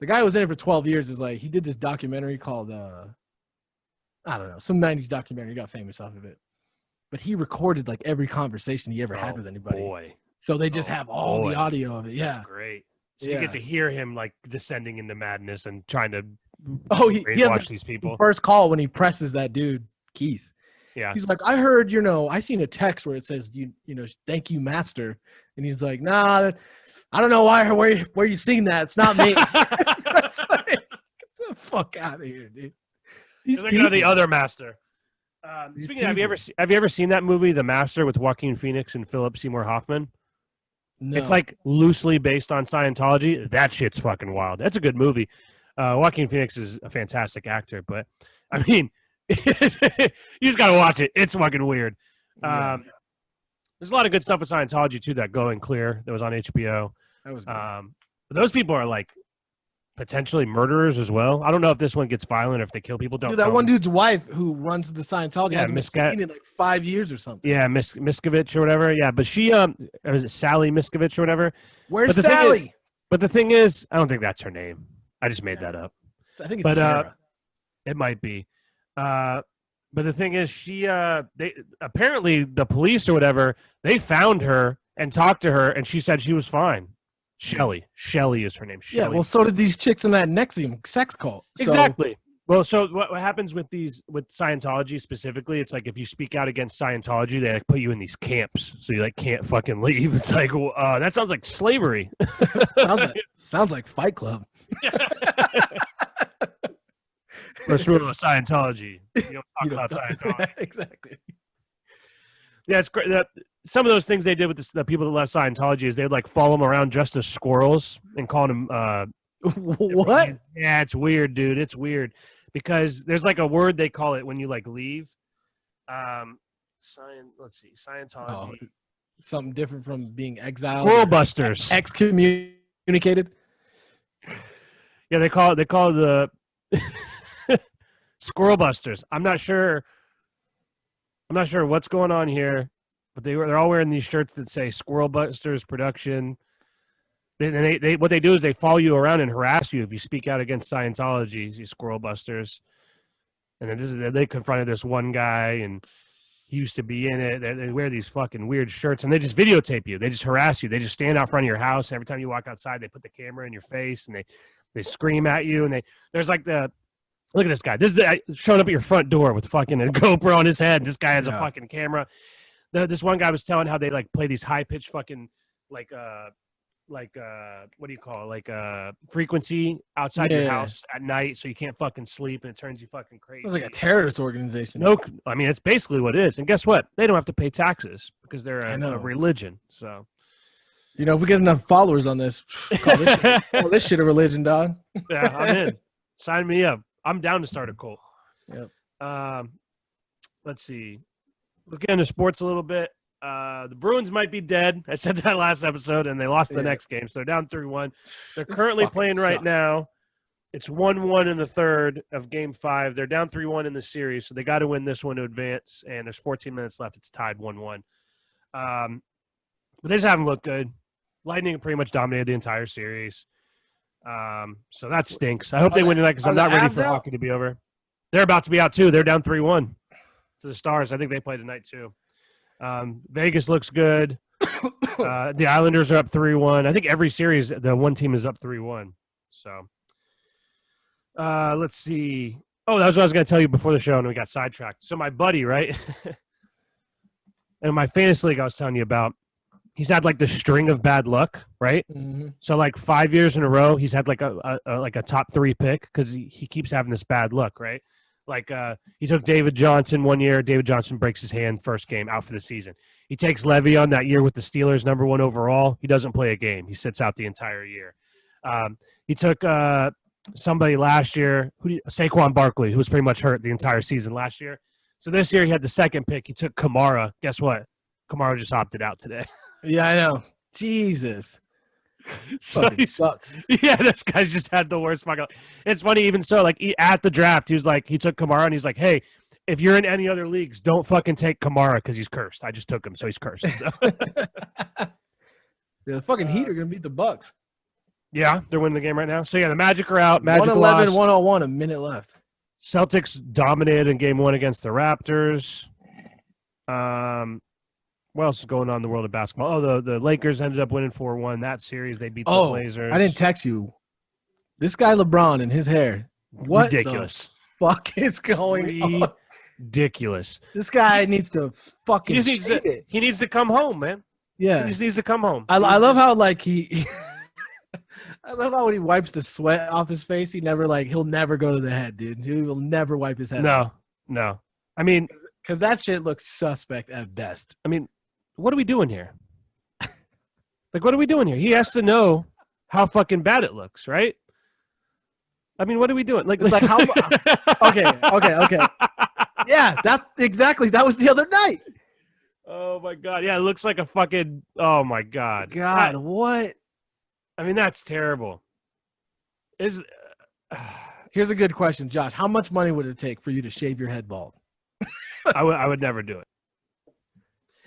was in it for 12 years is like, he did this documentary called, I don't know, some 90s documentary. He got famous off of it. But he recorded like every conversation he ever had with anybody. Boy. So they just have all the audio of it. Yeah. That's great. So you get to hear him like descending into madness and trying to he has these people. First call when he presses that dude, Keith. Yeah. He's like, I heard, I seen a text where it says, thank you, master. And he's like, nah, I don't know where you seen that. It's not me. It's like, get the fuck out of here, dude. They're looking at the other master. Speaking of, have you ever seen that movie, The Master, with Joaquin Phoenix and Philip Seymour Hoffman? No. It's like loosely based on Scientology. That shit's fucking wild. That's a good movie. Joaquin Phoenix is a fantastic actor, but I mean, you just gotta watch it. It's fucking weird. There's a lot of good stuff with Scientology too. That Going Clear that was on HBO. That was good. But those people are like potentially murderers as well. I don't know if this one gets violent or if they kill people. Dude, that one dude's wife who runs the Scientology hasn't been seen in like 5 years or something. Yeah, Miskovich or whatever. Yeah, but she or is it Sally Miskovich or whatever? Where's Sally? But the thing is, I don't think that's her name. I just made that up. I think it's Sarah. It might be. But the thing is, they apparently the police or whatever, they found her and talked to her, and she said she was fine. Shelly is her name. Shelly. Yeah, well, so did these chicks in that Nexium sex cult. Exactly. Well, so what happens with Scientology specifically? It's like if you speak out against Scientology, they like put you in these camps, so you like can't fucking leave. It's like that sounds like slavery. sounds like Fight Club. First rule of Scientology: you don't talk about Scientology. Exactly. Yeah, it's great. Some of those things they did with the people that left Scientology is they'd like follow them around dressed as squirrels and call them. What? Yeah, it's weird, dude. It's weird because there's like a word they call it when you like leave. Let's see, Scientology. Oh, something different from being exiled. Squirrel busters. Excommunicated. Yeah, they call it the Squirrel busters. I'm not sure what's going on here, but they're all wearing these shirts that say Squirrel Busters Production. They what they do is they follow you around and harass you if you speak out against Scientology. These Squirrel Busters, and then they confronted this one guy, and he used to be in it. They wear these fucking weird shirts, and they just videotape you. They just harass you. They just stand out front of your house. And every time you walk outside, they put the camera in your face, and they scream at you. And there's like look at this guy. This is showing up at your front door with fucking a GoPro on his head. This guy has a fucking camera. This one guy was telling how they like play these high pitched fucking like what do you call it? Like frequency outside your house at night, so you can't fucking sleep, and it turns you fucking crazy. It's like a terrorist organization. No, I mean it's basically what it is. And guess what? They don't have to pay taxes because they're a religion. So, if we get enough followers on this, call this shit a religion, dog. Yeah, I'm in. Sign me up. I'm down to start a cult. Yep. Let's see. Let's get into sports a little bit. The Bruins might be dead. I said that last episode, and they lost the next game, so they're down 3-1. They're currently playing right now. It's 1-1 in the third of Game 5. They're down 3-1 in the series, so they got to win this one to advance, and there's 14 minutes left. It's tied 1-1. But they just haven't looked good. Lightning pretty much dominated the entire series. So that stinks. I hope they win tonight because I'm not ready for hockey to be over. They're about to be out, too. They're down 3-1 to the Stars. I think they play tonight, too. Vegas looks good. The Islanders are up 3-1. I think every series, the one team is up 3-1. So, let's see. Oh, that was what I was going to tell you before the show, and we got sidetracked. So my buddy, right, in my fantasy league I was telling you about, he's had like the string of bad luck, right? Mm-hmm. So like 5 years in a row, he's had like a top 3 pick because he keeps having this bad luck, right? Like he took David Johnson one year. David Johnson breaks his hand first game, out for the season. He takes Le'Veon that year with the Steelers, number 1 overall. He doesn't play a game. He sits out the entire year. He took somebody last year, Saquon Barkley, who was pretty much hurt the entire season last year. So this year he had the second pick. He took Kamara. Guess what? Kamara just opted out today. Yeah, I know. Jesus. So he sucks. Yeah, this guy's just had the worst fucking. It's funny, even so, like at the draft, he took Kamara and he's like, "Hey, if you're in any other leagues, don't fucking take Kamara because he's cursed. I just took him, so he's cursed." So. Yeah, the fucking Heat are gonna beat the Bucks. Yeah, they're winning the game right now. So yeah, the Magic are out. Magic 111, lost. 101, a minute left. Celtics dominated in Game 1 against the Raptors. What else is going on in the world of basketball? Oh, the Lakers ended up winning 4-1 that series. They beat the Blazers. I didn't text you. This guy LeBron and his hair. What ridiculous. The fuck is going on? ridiculous. This guy needs to fucking he needs to come home, man. Yeah. He just needs to come home. I love how like he I love how when he wipes the sweat off his face, he'll never go to the head, dude. He will never wipe his head. No. I mean, because that shit looks suspect at best. I mean, what are we doing here? Like, what are we doing here? He has to know how fucking bad it looks, right? I mean, what are we doing? Like, it's like how? Okay. Yeah, that was the other night. Oh my god! Yeah, it looks like a fucking. Oh my god! God, what? I mean, that's terrible. Here's a good question, Josh. How much money would it take for you to shave your head bald? I would never do it.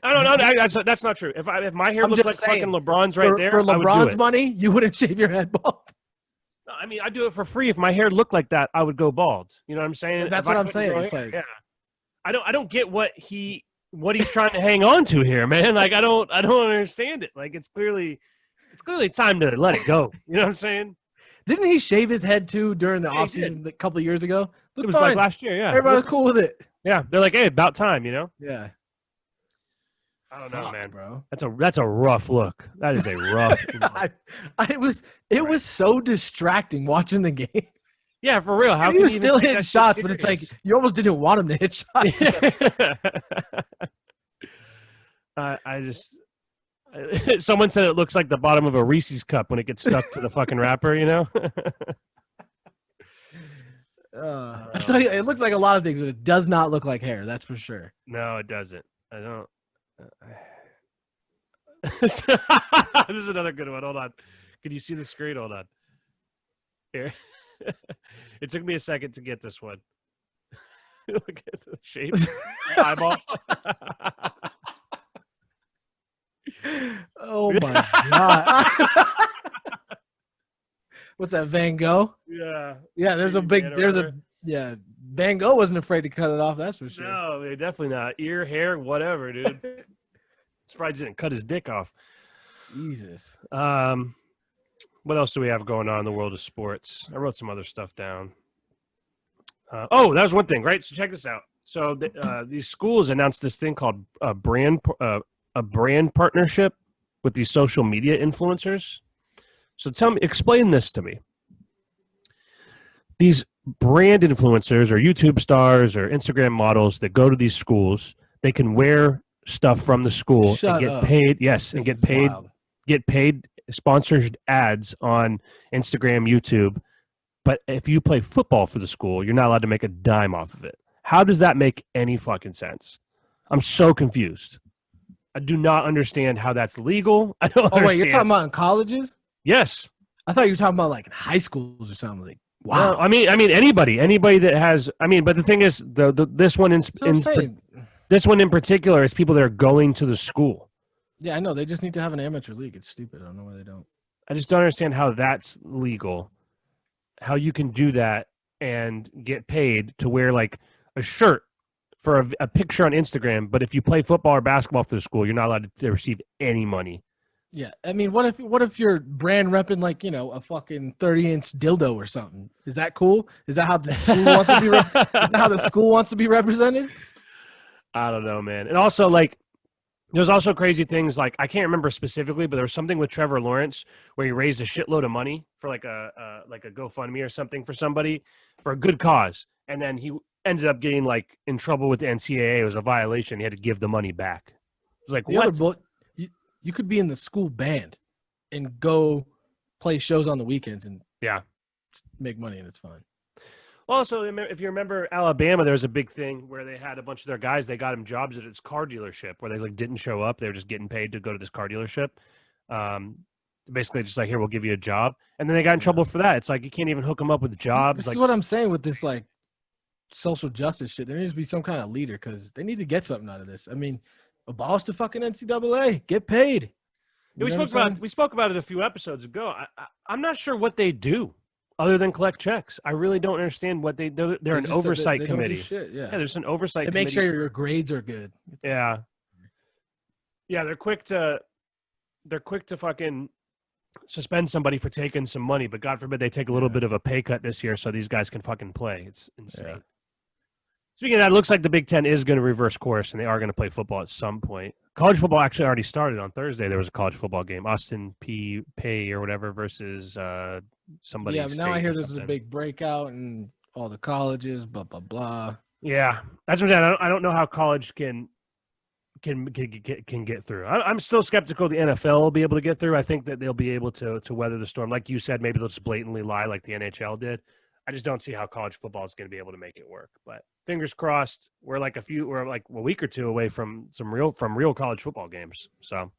I don't know. That's not true. If my hair looked like fucking LeBron's there, for LeBron's money, you wouldn't shave your head bald. No, I mean, I do it for free. If my hair looked like that, I would go bald. You know what I'm saying? That's what I'm saying. Yeah. I don't get what he's trying to hang on to here, man. Like I don't understand it. Like it's clearly time to let it go. You know what I'm saying? Didn't he shave his head too during the offseason a couple of years ago? It was like last year. Yeah, everybody was cool with it. Yeah, they're like, hey, about time. You know? Yeah. I don't know, man. Bro. That's a rough look. That is a rough. It was so distracting watching the game. Yeah, for real. How he was still hitting shots, but it's like you almost didn't want him to hit shots. Someone said it looks like the bottom of a Reese's cup when it gets stuck to the fucking wrapper. You know. I tell you, it looks like a lot of things, but it does not look like hair. That's for sure. No, it doesn't. I don't. This is another good one. Hold on. Can you see the screen? Hold on. Here. It took me a second to get this one. Look at the shape. Eyeball. Oh my god. What's that, Van Gogh? Yeah. Yeah, Van Gogh wasn't afraid to cut it off, that's for sure. No, definitely not. Ear, hair, whatever, dude. Surprised he didn't cut his dick off. Jesus. What else do we have going on in the world of sports? I wrote some other stuff down. That was one thing, right? So check this out. So these schools announced this thing called a brand partnership with these social media influencers. So explain this to me. These brand influencers or YouTube stars or Instagram models that go to these schools, they can wear stuff from the school and get paid. Yes, and get paid. Wild. Get paid sponsored ads on Instagram, YouTube. But if you play football for the school, you're not allowed to make a dime off of it. How does that make any fucking sense? I'm so confused. I do not understand how that's legal. I don't understand. Wait, you're talking about in colleges? Yes. I thought you were talking about like in high schools or something. Like, wow. No, I mean anybody that has. I mean, but the thing is, this one this one in particular is people that are going to the school. Yeah, I know. They just need to have an amateur league. It's stupid. I don't know why they don't. I just don't understand how that's legal. How you can do that and get paid to wear like a shirt for a picture on Instagram, but if you play football or basketball for the school, you're not allowed to receive any money. Yeah, I mean, what if you're brand repping like, you know, a fucking 30-inch dildo or something? Is that cool? Is that how the school wants to be? Is that how the school wants to be represented? I don't know, man. And also, like, there's also crazy things like I can't remember specifically, but there was something with Trevor Lawrence where he raised a shitload of money for like a GoFundMe or something for somebody for a good cause, and then he ended up getting like in trouble with the NCAA. It was a violation. He had to give the money back. It was like what? You could be in the school band and go play shows on the weekends and make money, and it's fine. Also, if you remember Alabama, there was a big thing where they had a bunch of their guys. They got them jobs at its car dealership where they like didn't show up. They were just getting paid to go to this car dealership. Basically, just like, here, we'll give you a job. And then they got in trouble for that. It's like you can't even hook them up with jobs. This is what I'm saying with this like social justice shit. There needs to be some kind of leader because they need to get something out of this. I mean, abolish the fucking NCAA. Get paid. We spoke about it a few episodes ago. I'm not sure what they do other than collect checks. I really don't understand what they do. They're an oversight committee. Shit, yeah, there's an oversight committee. Make sure your grades are good. Yeah. Yeah, they're quick to fucking suspend somebody for taking some money, but God forbid they take a little bit of a pay cut this year so these guys can fucking play. It's insane. Speaking of that, it looks like the Big Ten is going to reverse course, and they are going to play football at some point. College football actually already started on Thursday. There was a college football game, Austin Pay or whatever versus somebody. Yeah, but now I hear this is a big breakout and all the colleges, blah blah blah. Yeah, that's what I'm saying. I don't know how college can get through. I'm still skeptical the NFL will be able to get through. I think that they'll be able to weather the storm. Like you said, maybe they'll just blatantly lie like the NHL did. I just don't see how college football is going to be able to make it work. But fingers crossed. We're like a week or two away from real college football games. So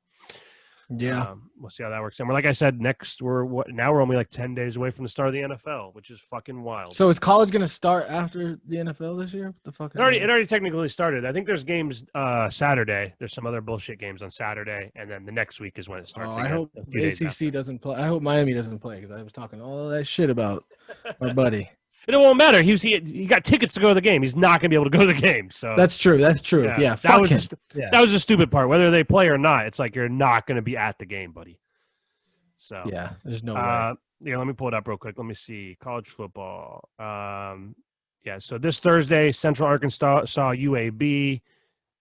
yeah, we'll see how that works. And like I said, we're only like 10 days away from the start of the NFL, which is fucking wild. So is college going to start after the NFL this year? What the fuck? It already technically started. I think there's games Saturday. There's some other bullshit games on Saturday, and then the next week is when it starts. I hope the ACC doesn't play. I hope Miami doesn't play because I was talking all that shit about my buddy. And it won't matter. He got tickets to go to the game. He's not going to be able to go to the game. So that's true. Yeah, that was the stupid part. Whether they play or not, it's like you're not going to be at the game, buddy. So yeah, there's no way. Yeah, let me pull it up real quick. Let me see college football. Yeah, so this Thursday, Central Arkansas saw UAB,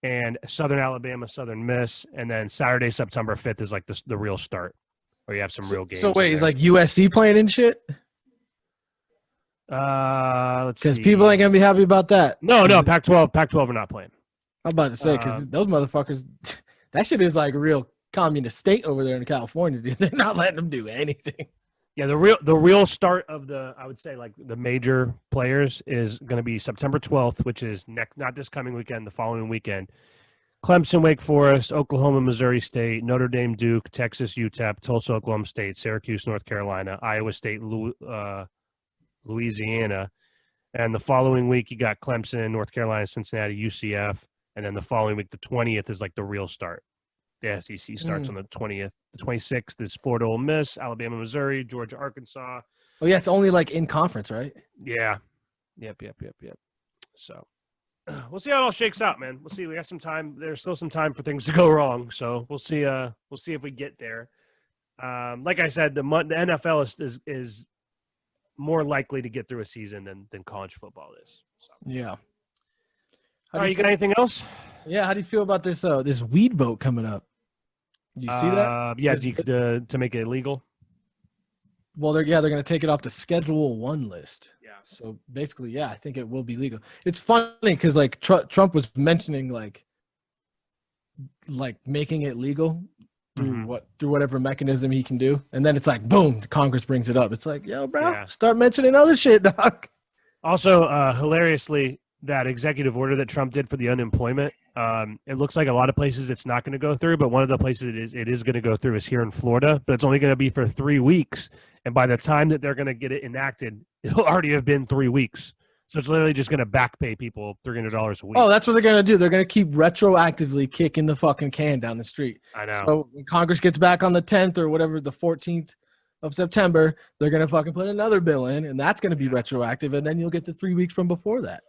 and Southern Alabama, Southern Miss, and then Saturday, September 5th is like the real start, where you have some real games. So wait, is like USC playing and shit? Let's see. Because people ain't gonna be happy about that. No, Pac-12 are not playing. I'm about to say because those motherfuckers, that shit is like a real communist state over there in California. Dude. They're not letting them do anything. Yeah, the real start of I would say like the major players is going to be September 12th, which is not this coming weekend, the following weekend. Clemson, Wake Forest, Oklahoma, Missouri State, Notre Dame, Duke, Texas, UTEP, Tulsa, Oklahoma State, Syracuse, North Carolina, Iowa State, Louisiana, and the following week you got Clemson, North Carolina, Cincinnati, UCF, and then the following week, the 20th, is like the real start. The SEC starts on the 20th. The 26th is Florida, Ole Miss, Alabama, Missouri, Georgia, Arkansas. Oh yeah, it's only like in conference, right? Yeah. Yep. So we'll see how it all shakes out, man. We'll see. We got some time. There's still some time for things to go wrong, so we'll see. We'll see if we get there. Like I said, the NFL is more likely to get through a season than college football is. So. Yeah. All right, you got anything else? Yeah, how do you feel about this this weed vote coming up? You see that? Yeah, to make it illegal. Well, they're going to take it off the Schedule 1 list. Yeah. So basically, yeah, I think it will be legal. It's funny because like Trump was mentioning like making it legal through whatever mechanism he can do, and then it's like boom, Congress brings it up. It's like, yo, bro, start mentioning other shit, dog. Also, hilariously, that executive order that Trump did for the unemployment, it looks like a lot of places it's not going to go through, but one of the places it is going to go through is here in Florida, but it's only going to be for 3 weeks. And by the time that they're going to get it enacted, it'll already have been 3 weeks. So it's literally just going to back pay people $300 a week. Oh, that's what they're going to do. They're going to keep retroactively kicking the fucking can down the street. I know. So when Congress gets back on the 10th or whatever, the 14th of September, they're going to fucking put another bill in, and that's going to be retroactive, and then you'll get the 3 weeks from before that.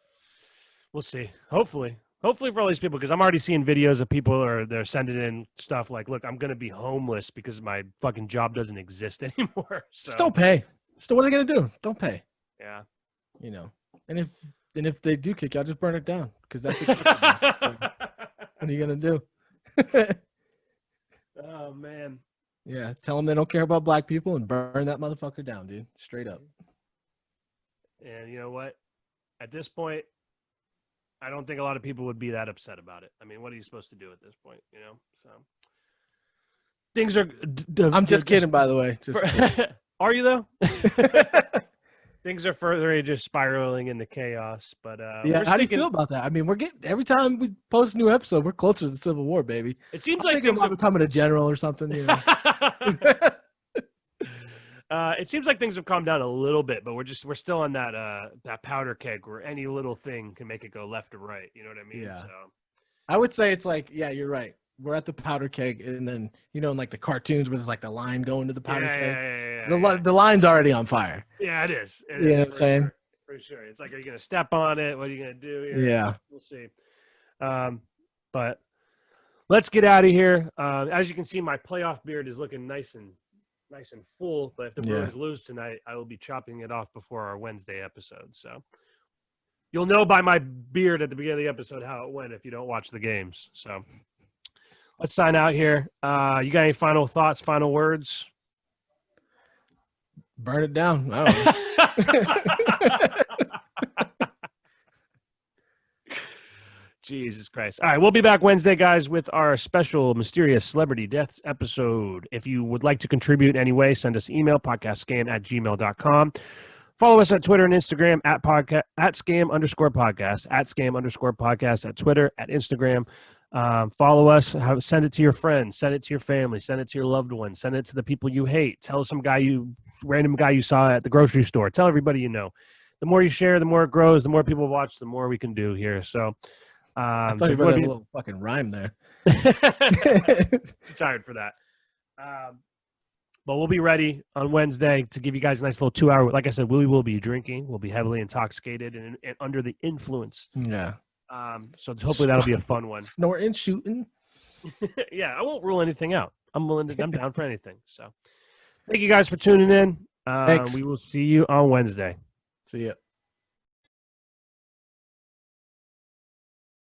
We'll see. Hopefully for all these people, because I'm already seeing videos of people they're sending in stuff like, look, I'm going to be homeless because my fucking job doesn't exist anymore. So. Just don't pay. So what are they going to do? Don't pay. Yeah. You know, and if they do kick you, I'll just burn it down because that's acceptable. What are you going to do? Oh, man. Yeah. Tell them they don't care about black people and burn that motherfucker down, dude. Straight up. And you know what? At this point, I don't think a lot of people would be that upset about it. I mean, what are you supposed to do at this point? You know, so things are. I'm just kidding, by the way. Just are you though? Things are further just spiraling into chaos. But yeah, how do you feel about that? I mean, we're getting every time we post a new episode, we're closer to the Civil War, baby. It seems like things are becoming a general or something. You know? It seems like things have calmed down a little bit, but we're still on that powder keg where any little thing can make it go left or right. You know what I mean? Yeah. So I would say it's like, yeah, you're right. We're at the powder keg, and then in like the cartoons where there's like the line going to the powder keg. The line's already on fire. Yeah, it is. You know what I'm saying? For sure. It's like, are you gonna step on it? What are you gonna do? Yeah. We'll see. But let's get out of here. As you can see, my playoff beard is looking nice and full, but if the Bruins lose tonight, I will be chopping it off before our Wednesday episode. So You'll know by my beard at the beginning of the episode how it went if you don't watch the games. So let's sign out here. You got any final thoughts, final words? Burn it down. I don't know. Jesus Christ. All right, we'll be back Wednesday, guys, with our special Mysterious Celebrity Deaths episode. If you would like to contribute in any way, send us an email, podcastscam@gmail.com. Follow us on Twitter and Instagram at @scam_podcast, @scam_podcast, at Twitter, at Instagram. Follow us. Send it to your friends. Send it to your family. Send it to your loved ones. Send it to the people you hate. Tell some random guy you saw at the grocery store. Tell everybody you know. The more you share, the more it grows. The more people watch, the more we can do here. So, I thought you were a little fucking rhyme there. Tired for that. But we'll be ready on Wednesday to give you guys a nice little 2-hour. Like I said, we will be drinking. We'll be heavily intoxicated and under the influence. Yeah. So hopefully that'll be a fun one. Snorting, shooting. Yeah, I won't rule anything out. I'm down for anything. So thank you guys for tuning in. Thanks. We will see you on Wednesday. See ya.